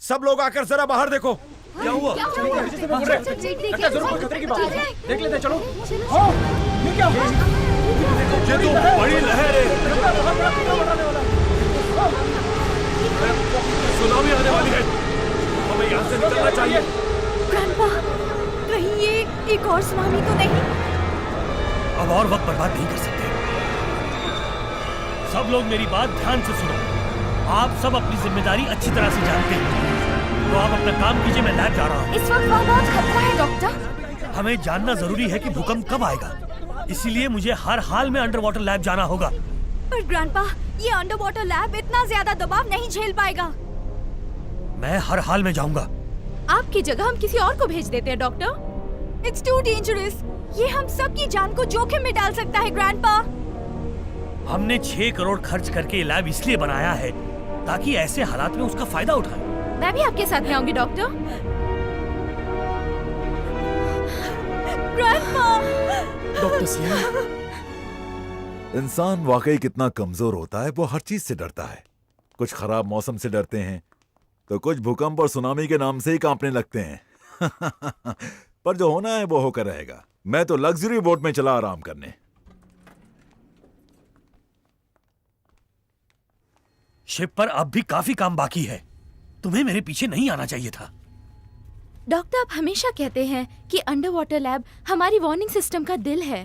सब लोग आकर जरा बाहर देखो।
क्या हुआ?
अच्छा, जरूर खतरे की बात है।
देख लेते हैं, चलो। ये क्या हुआ?
ये तो बड़ी लहर है।
सुनामी आने वाली है, हमें यहाँ से निकलना चाहिए।
ग्रैंडपा, कहीं ये एक और सुनामी तो नहीं?
अब और वक्त बर्बाद नहीं कर सकते। सब लोग मेरी बात ध्यान से सुनो। आप सब अपनी जिम्मेदारी अच्छी तरह से जानते हैं, तो आप अपना काम कीजिए। मैं लैब जा रहा हूँ।
इस वक्त वहाँ बहुत खतरा है डॉक्टर।
हमें जानना जरूरी है कि भूकंप कब आएगा, इसीलिए मुझे हर हाल में अंडर वाटर लैब जाना होगा।
पर ग्रैंडपा, ये अंडर वाटर लैब इतना ज्यादा दबाव नहीं झेल पाएगा।
मैं हर हाल में जाऊंगा।
आपकी जगह हम किसी और को भेज देते हैं डॉक्टर। It's too dangerous. ये हम सब की जान को जोखिम में डाल सकता है ग्रैंडपा।
हमने 6 करोड़ खर्च करके ये लैब इसलिए बनाया है ताकि ऐसे हालात में उसका फायदा उठाएं।
मैं भी आपके साथ में आऊंगी डॉक्टर।
डॉक्टर सियाम,
इंसान वाकई कितना कमजोर होता है। वो हर चीज से डरता है। कुछ खराब मौसम से डरते हैं, तो कुछ भूकंप और सुनामी के नाम से ही कांपने लगते हैं। पर जो होना है वो होकर रहेगा। मैं तो लग्जरी बोट में चला आराम करने।
शिप पर अब भी काफी काम बाकी है। तुम्हें मेरे पीछे नहीं आना चाहिए था।
डॉक्टर, आप हमेशा कहते हैं कि अंडर वाटर लैब हमारी वार्निंग सिस्टम का दिल है।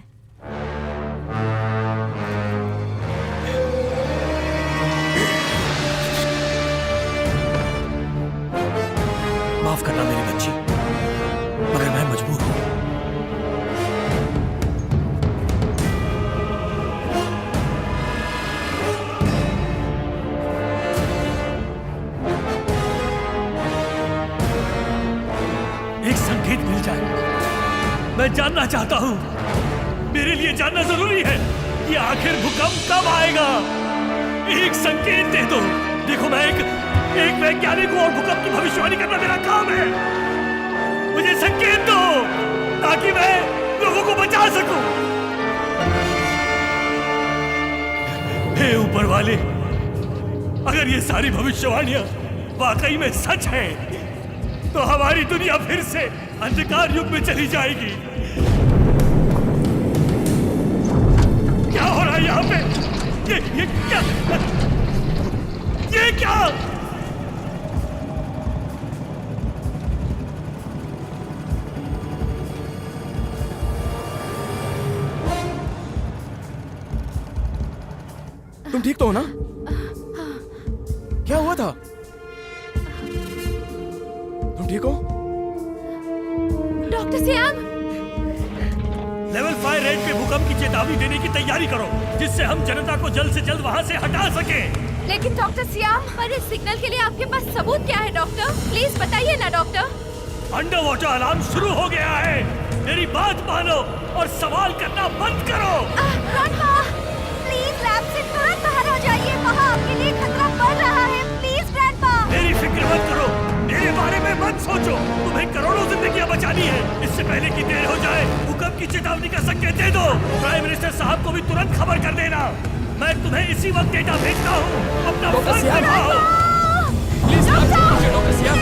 माफ करना मेरी बच्ची, मगर मैं मजबूर हूं। एक संकेत मिल जाए। मैं जानना चाहता हूं, मेरे लिए जानना जरूरी है कि आखिर भूकंप कब आएगा। एक संकेत दे दो। देखो, मैं एक वैज्ञानिक हूं और भूकंप की भविष्यवाणी करना मेरा काम है। मुझे संकेत दो ताकि मैं लोगों को बचा सकूं। हे ऊपर वाले, अगर ये सारी भविष्यवाणियां वाकई में सच हैं, तो हमारी दुनिया फिर से अंधकार युग में चली जाएगी। क्या हो रहा है यहाँ पे? ये क्या? ये क्या?
तुम ठीक तो हो ना? क्या हुआ था? तुम ठीक हो?
डॉक्टर सियाम,
लेवल 5 रेड पे भूकंप की चेतावनी देने की तैयारी करो, जिससे हम जनता को जल्द से जल्द वहाँ से हटा सके।
लेकिन डॉक्टर सियाम, पर इस सिग्नल के लिए आपके पास सबूत क्या है डॉक्टर? प्लीज बताइए ना डॉक्टर।
अंडर वाटर अलार्म शुरू हो गया है। मेरी बात मानो और सवाल करना बंद करो।
प्लीज लैब से तुरंत बाहर आ जाइए। वहाँ आपके लिए खतरा बढ़ रहा है। Please grandpa.
मेरी फिक्र मत करो, मेरे बारे में मत सोचो। तुम्हें करोड़ों जिंदगियां बचानी है। इससे पहले कि देर हो जाए, भूकंप की चेतावनी का संकेत दे दो। प्राइम मिनिस्टर साहब को भी तुरंत खबर कर देना। मैं तुम्हें इसी वक्त डेटा भेजता हूँ। अपना फर्ज निभाओ।
प्लीज डॉक्टर सियाम,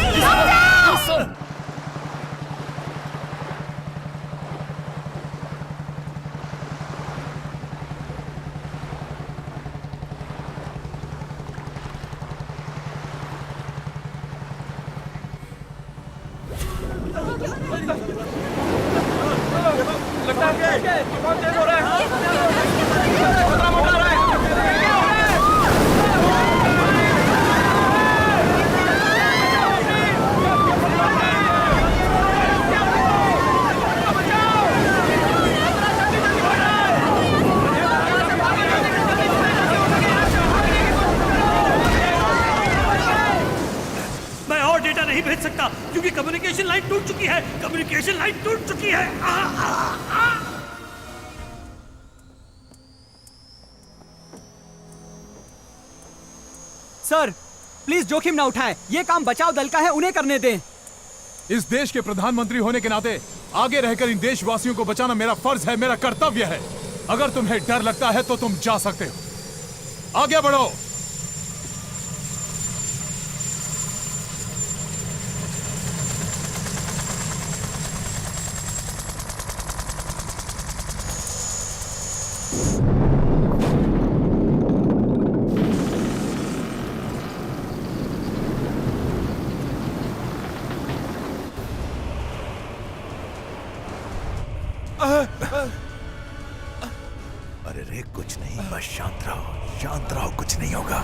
लगता है बहुत तेज हो रहा है। खतरा मंडरा रहा है।
डेटा नहीं भेज सकता क्योंकि कम्युनिकेशन लाइन टूट चुकी है। कम्युनिकेशन लाइन टूट चुकी है।
सर प्लीज जोखिम ना उठाएं। ये काम बचाव दल का है, उन्हें करने दें।
इस देश के प्रधानमंत्री होने के नाते आगे रहकर इन देशवासियों को बचाना मेरा फर्ज है, मेरा कर्तव्य है। अगर तुम्हें डर लगता है तो तुम जा सकते हो। आगे बढ़ो।
अरे रे कुछ नहीं, बस शांत रहो, कुछ नहीं होगा।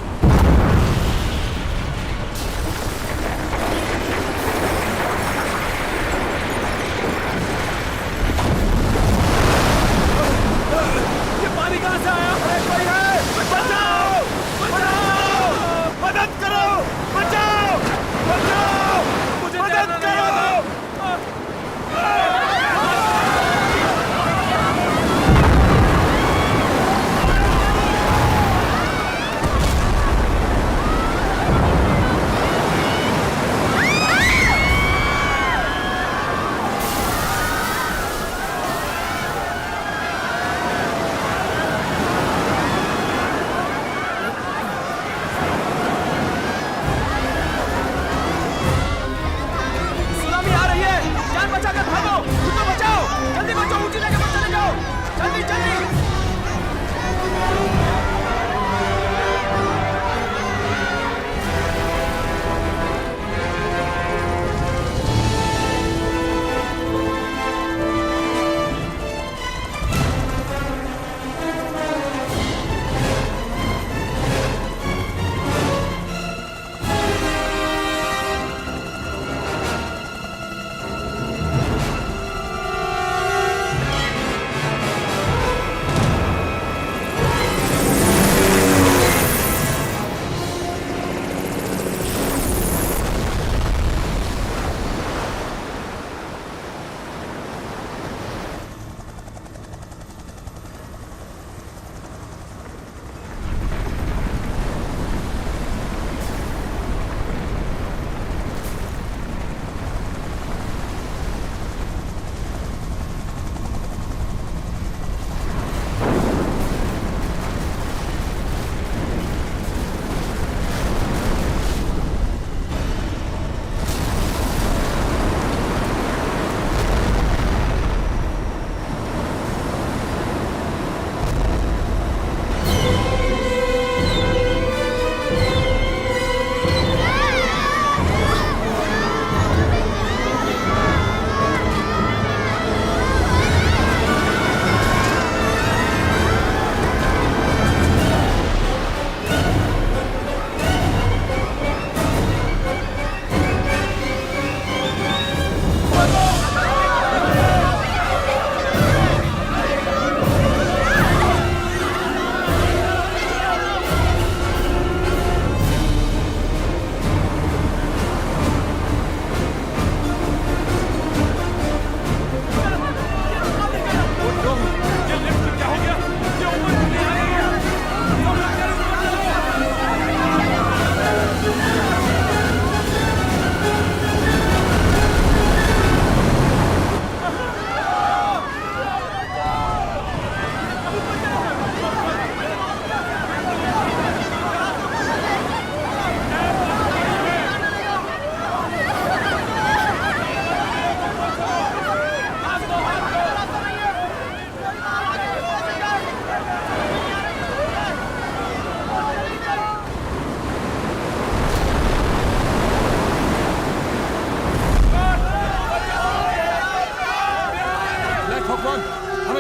ये पानी कहां से आया? कोई है? बचाओ! बचाओ! मदद करो! बचाओ! बचाओ! मुझे मदद करो!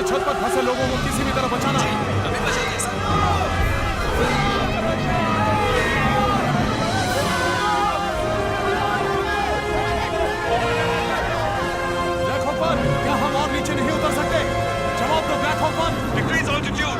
छत पर फंसे लोगों को किसी भी तरह बचाना। ब्लैक हॉक वन, क्या हम और नीचे नहीं उतर सकते? जवाब दो black hawk one. Decrease altitude.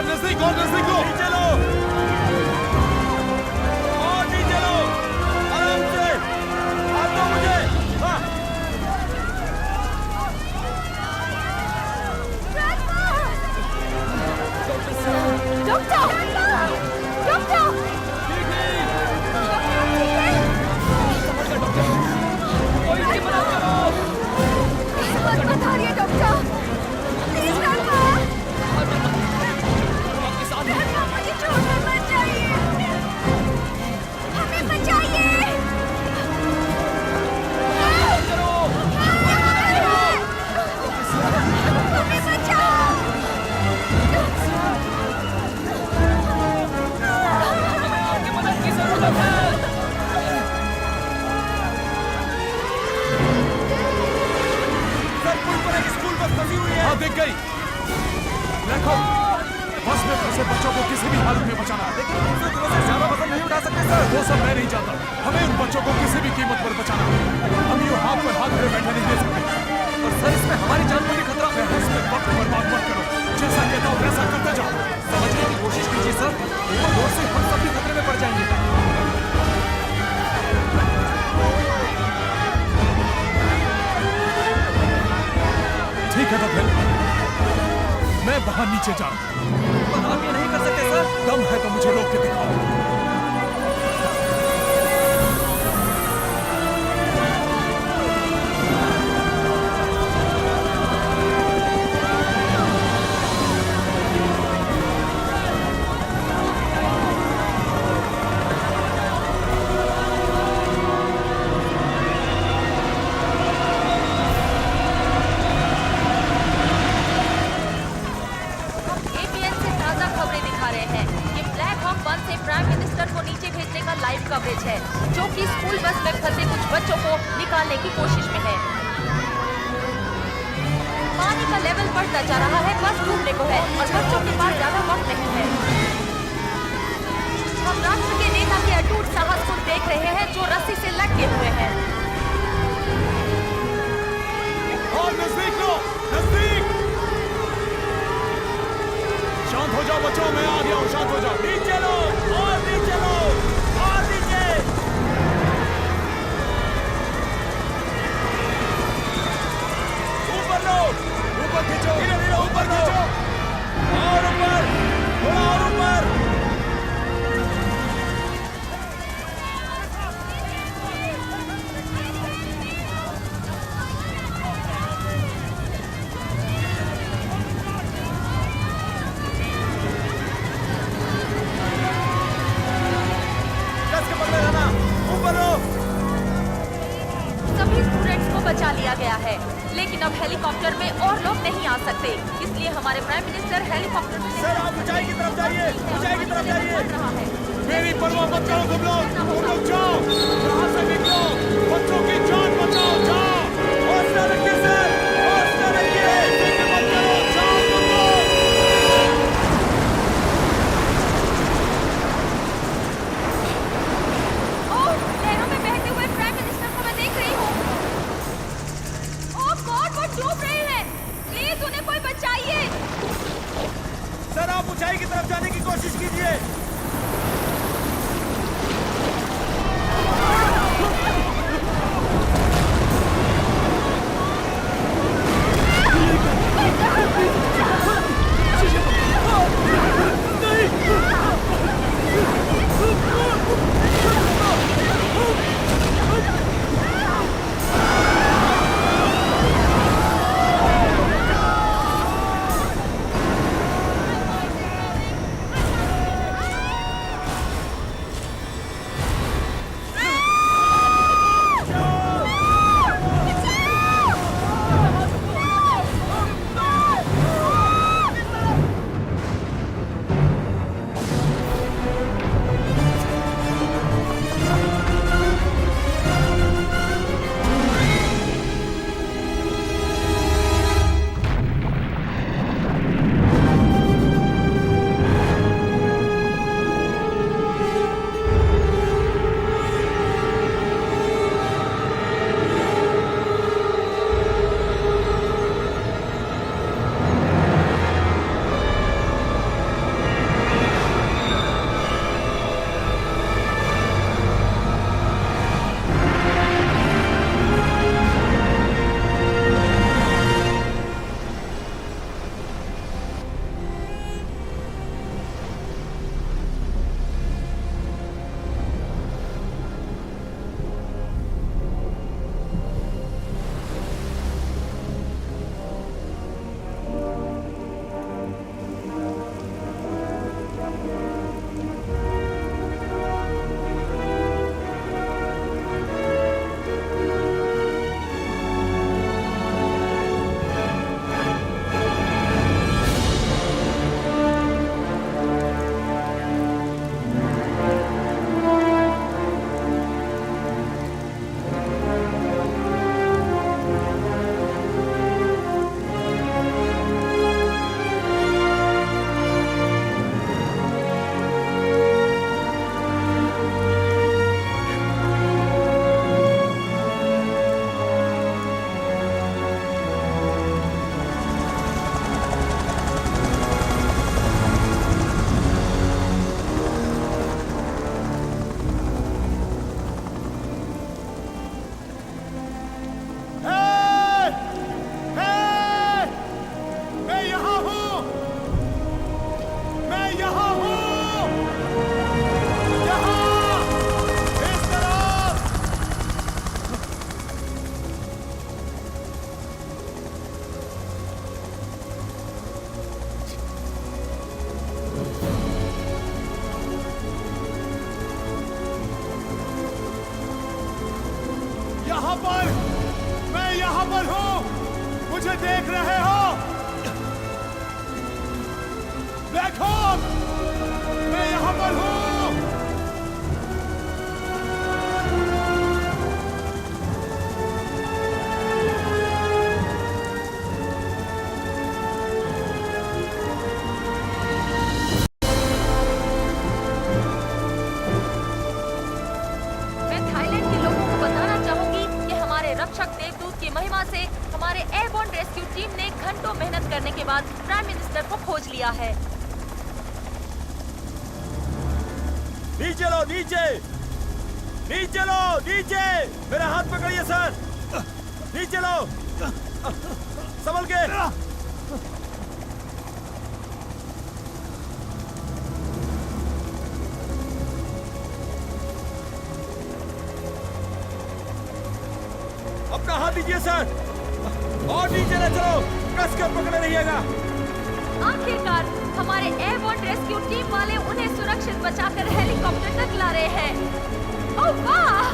अब नजदीक और नजदीक लो। चलो और नीचे लो, आराम से हाथ दो मुझे। हाँ।
डॉक्टर! डॉक्टर! बता रही है डॉक्टर, प्लीज मुझे छोड़कर मत जाइए, हमें बचाइए। हमें बचाओ।
स्कूल बस फंसी हुई है। हाँ, दिख गई। देखो, बस में फंसे बच्चों को किसी भी हालत में बचाना है। लेकिन दूसरे दिनों से ज्यादा वजन नहीं उठा सकते सर। वो सब मैं नहीं चाहता। हमें उन बच्चों को किसी भी कीमत पर बचाना है। हम यूँ हाथ पर हाथ धरे बैठे नहीं दे सकते। और सर, इसमें हमारी जान को भी खतरा है। इसमें वक्त बर्बाद मत करो। जैसा कहता हूँ वैसा करते जाओ। समझने की कोशिश कीजिए सर। ओवरलोड से हम सब भी खतरे में पड़ जाएंगे। ठीक है तो फिर मैं वहां नीचे जा रहा हूं। पर आप ये नहीं कर सकते सर। दम है तो मुझे रोक के दिखाओ।
एबीएन से ताजा खबरें दिखा रहे हैं। ये ब्लैक हॉक 1 से प्राइम मिनिस्टर को नीचे भेजने का लाइव कवरेज है, जो कि स्कूल बस में फंसे कुछ बच्चों को निकालने की कोशिश में है। पानी का लेवल बढ़ता जा रहा है, बस डूबने को है और बच्चों के पास ज्यादा वक्त नहीं है। हम राष्ट्र के नेता के अटूट साहस को देख रहे हैं, जो रस्सी से लटके हुए हैं।
और नजदीक लो, नजदीक। शांत हो जाओ बच्चों, मैं आ गया हूँ। शांत हो जाओ। नीचे लो और नीचे लो और नीचे। ऊपर लो, ऊपर खींचो, धीरे-धीरे ऊपर खींचो और ऊपर, थोड़ा और ऊपर।
सभी स्टूडेंट्स को बचा लिया गया है, लेकिन अब हेलीकॉप्टर में और लोग नहीं आ सकते, इसलिए हमारे प्राइम मिनिस्टर हेलीकॉप्टर में
सर, आप ऊंचाई की तरफ जाइए, ऊंचाई की तरफ जाइए। मेरी परवाह मत करो तुम लोग जाओ, यहाँ से निकलो, बच्चों की जान बचाओ, जाओ। हौसला रखिए सर, हौसला रखिए, फिक्र मत करो, जाओ तुम लोग।
ओह, लहरों में बहते हुए प्राइम मिनिस्टर को मैं देख रही हूँ। ओह गॉड, वो डूब रहे हैं। प्लीज उन्हें कोई बचाइए।
सर, आप ऊंचाई की तरफ जाने की कोशिश कीजिए। देख रहे हो? ब्लैक होल, मैं यहां पर हूं।
मैं थाईलैंड के लोगों को बताना चाहूंगी कि हमारे रक्षक देवदूत की महिमा से हमारे एयरबोर्न रेस्क्यू टीम ने घंटों मेहनत करने के बाद प्राइम मिनिस्टर को खोज लिया है।
नीचे लो, नीचे नीचे लो, नीचे मेरा हाथ पकड़िए सर। नीचे लो, संभल के। अपना हाथ दीजिए सर, और नीचे ले चलो, कस कर पकड़े रहिएगा।
आखिरकार हमारे एयरबोर्न रेस्क्यू टीम वाले उन्हें सुरक्षित बचाकर हेलीकॉप्टर तक ला रहे हैं। ओह वाह!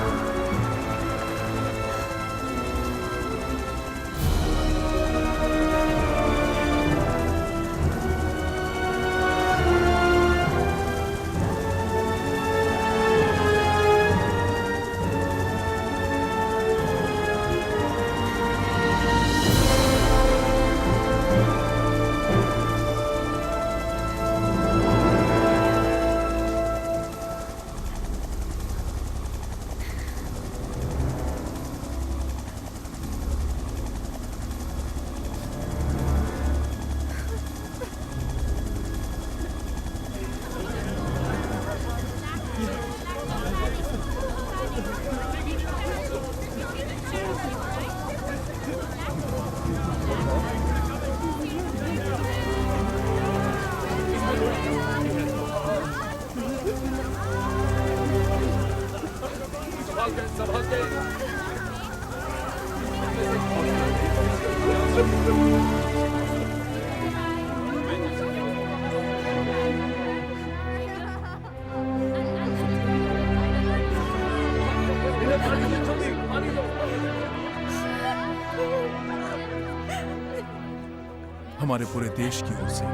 हमारे पूरे देश की ओर से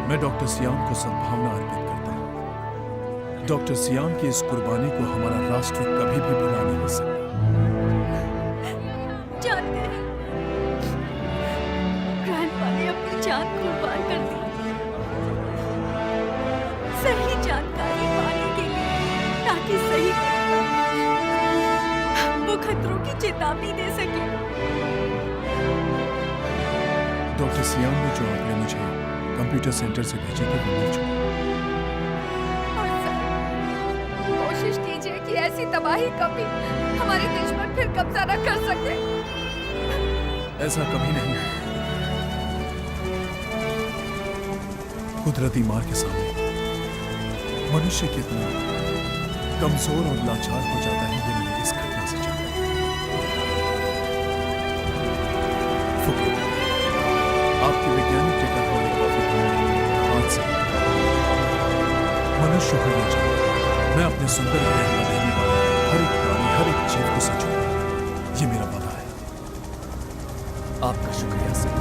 मैं डॉक्टर सियाम को सद्भावना अर्पित करता हूं। डॉक्टर सियाम की इस कुर्बानी को हमारा राष्ट्र कभी भी भुला नहीं सकता।
जानते हैं, ग्रैंडपा ने अपनी जान कुर्बान कर दी सही जानकारी पाने के लिए, ताकि सही वो खतरों की चेतावनी दे सके।
डॉक्टर सियाम ने जो आंकड़े मुझे कंप्यूटर सेंटर से भेजे थे वो मिल चुके।
कोशिश कीजिए कि ऐसी तबाही कभी हमारे देश पर फिर कब्जा न कर सके।
ऐसा कभी नहीं। कुदरती मार के सामने मनुष्य कितना कमजोर और लाचार हो जाता है, ये मैंने इस घटना से जाना। आपके वैज्ञानिक डेटा होने आज से मनुष्य हो या जानवर, मैं अपने सुंदर ग्रह में रहने वाले हर एक प्राणी, हर एक जीव को सचूंगा। ये मेरा वादा है।
आपका शुक्रिया सर।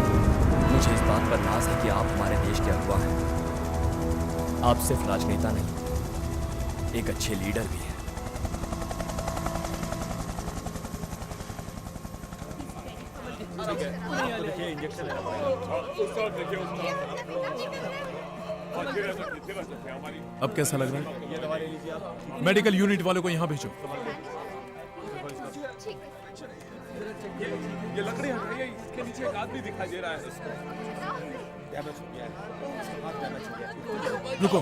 मुझे इस बात पर नाज है कि आप हमारे देश के अगुवा हैं। आप सिर्फ राजनेता नहीं, एक अच्छे लीडर भी हैं।
अब कैसा लग रहा है? मेडिकल यूनिट वालों को यहाँ भेजो।
ये लकड़ी हटाइए, इसके नीचे एक आदमी दिखाई दे रहा है।
रुको,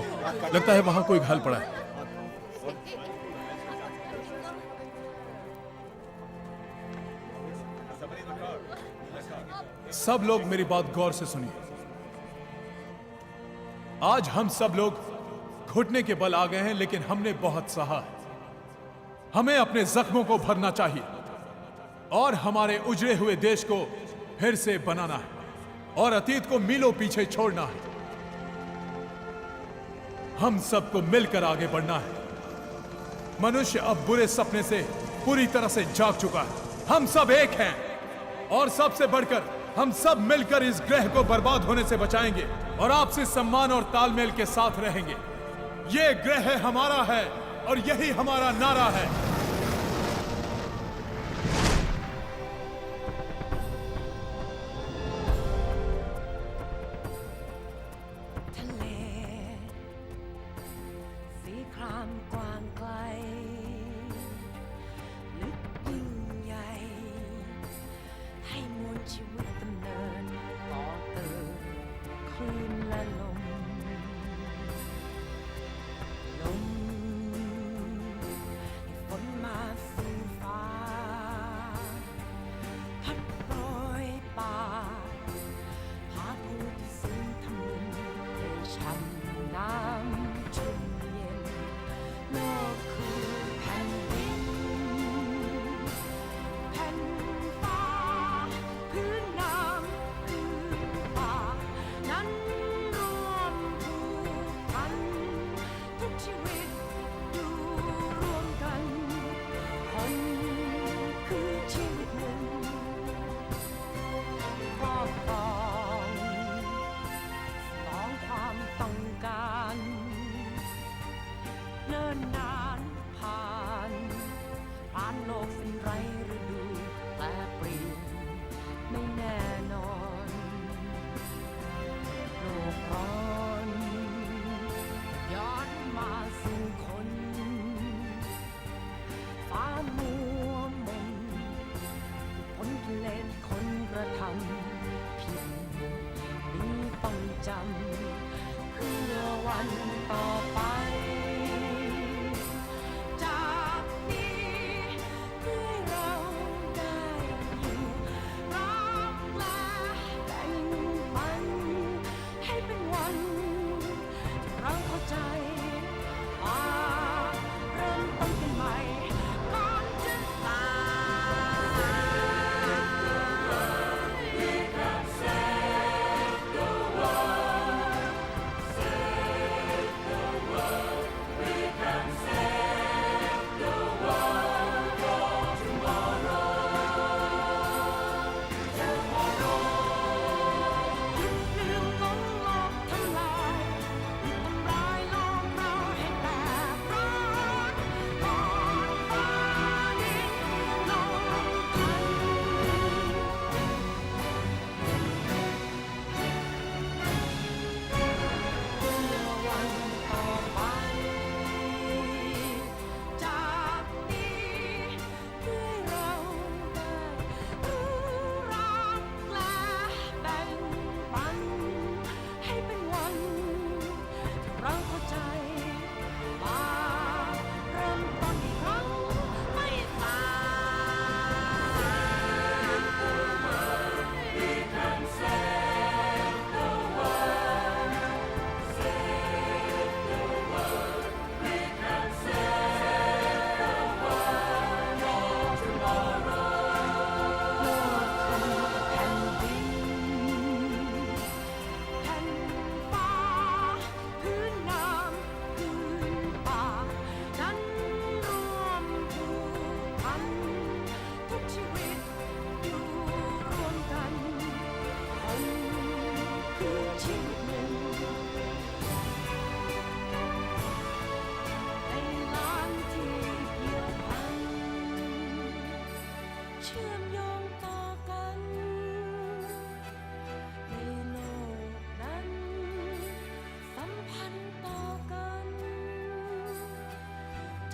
लगता है वहां कोई घायल पड़ा है। सब लोग मेरी बात गौर से सुनिए। आज हम सब लोग घुटने के बल आ गए हैं, लेकिन हमने बहुत सहा है। हमें अपने जख्मों को भरना चाहिए और हमारे उजड़े हुए देश को फिर से बनाना है और अतीत को मीलों पीछे छोड़ना है। हम सबको मिलकर आगे बढ़ना है। मनुष्य अब बुरे सपने से पूरी तरह से जाग चुका है। हम सब एक हैं। और सबसे बढ़कर हम सब मिलकर इस ग्रह को बर्बाद होने से बचाएंगे और आपसी सम्मान और तालमेल के साथ रहेंगे। ये ग्रह हमारा है और यही हमारा नारा है।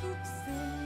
ทุกสิ่ง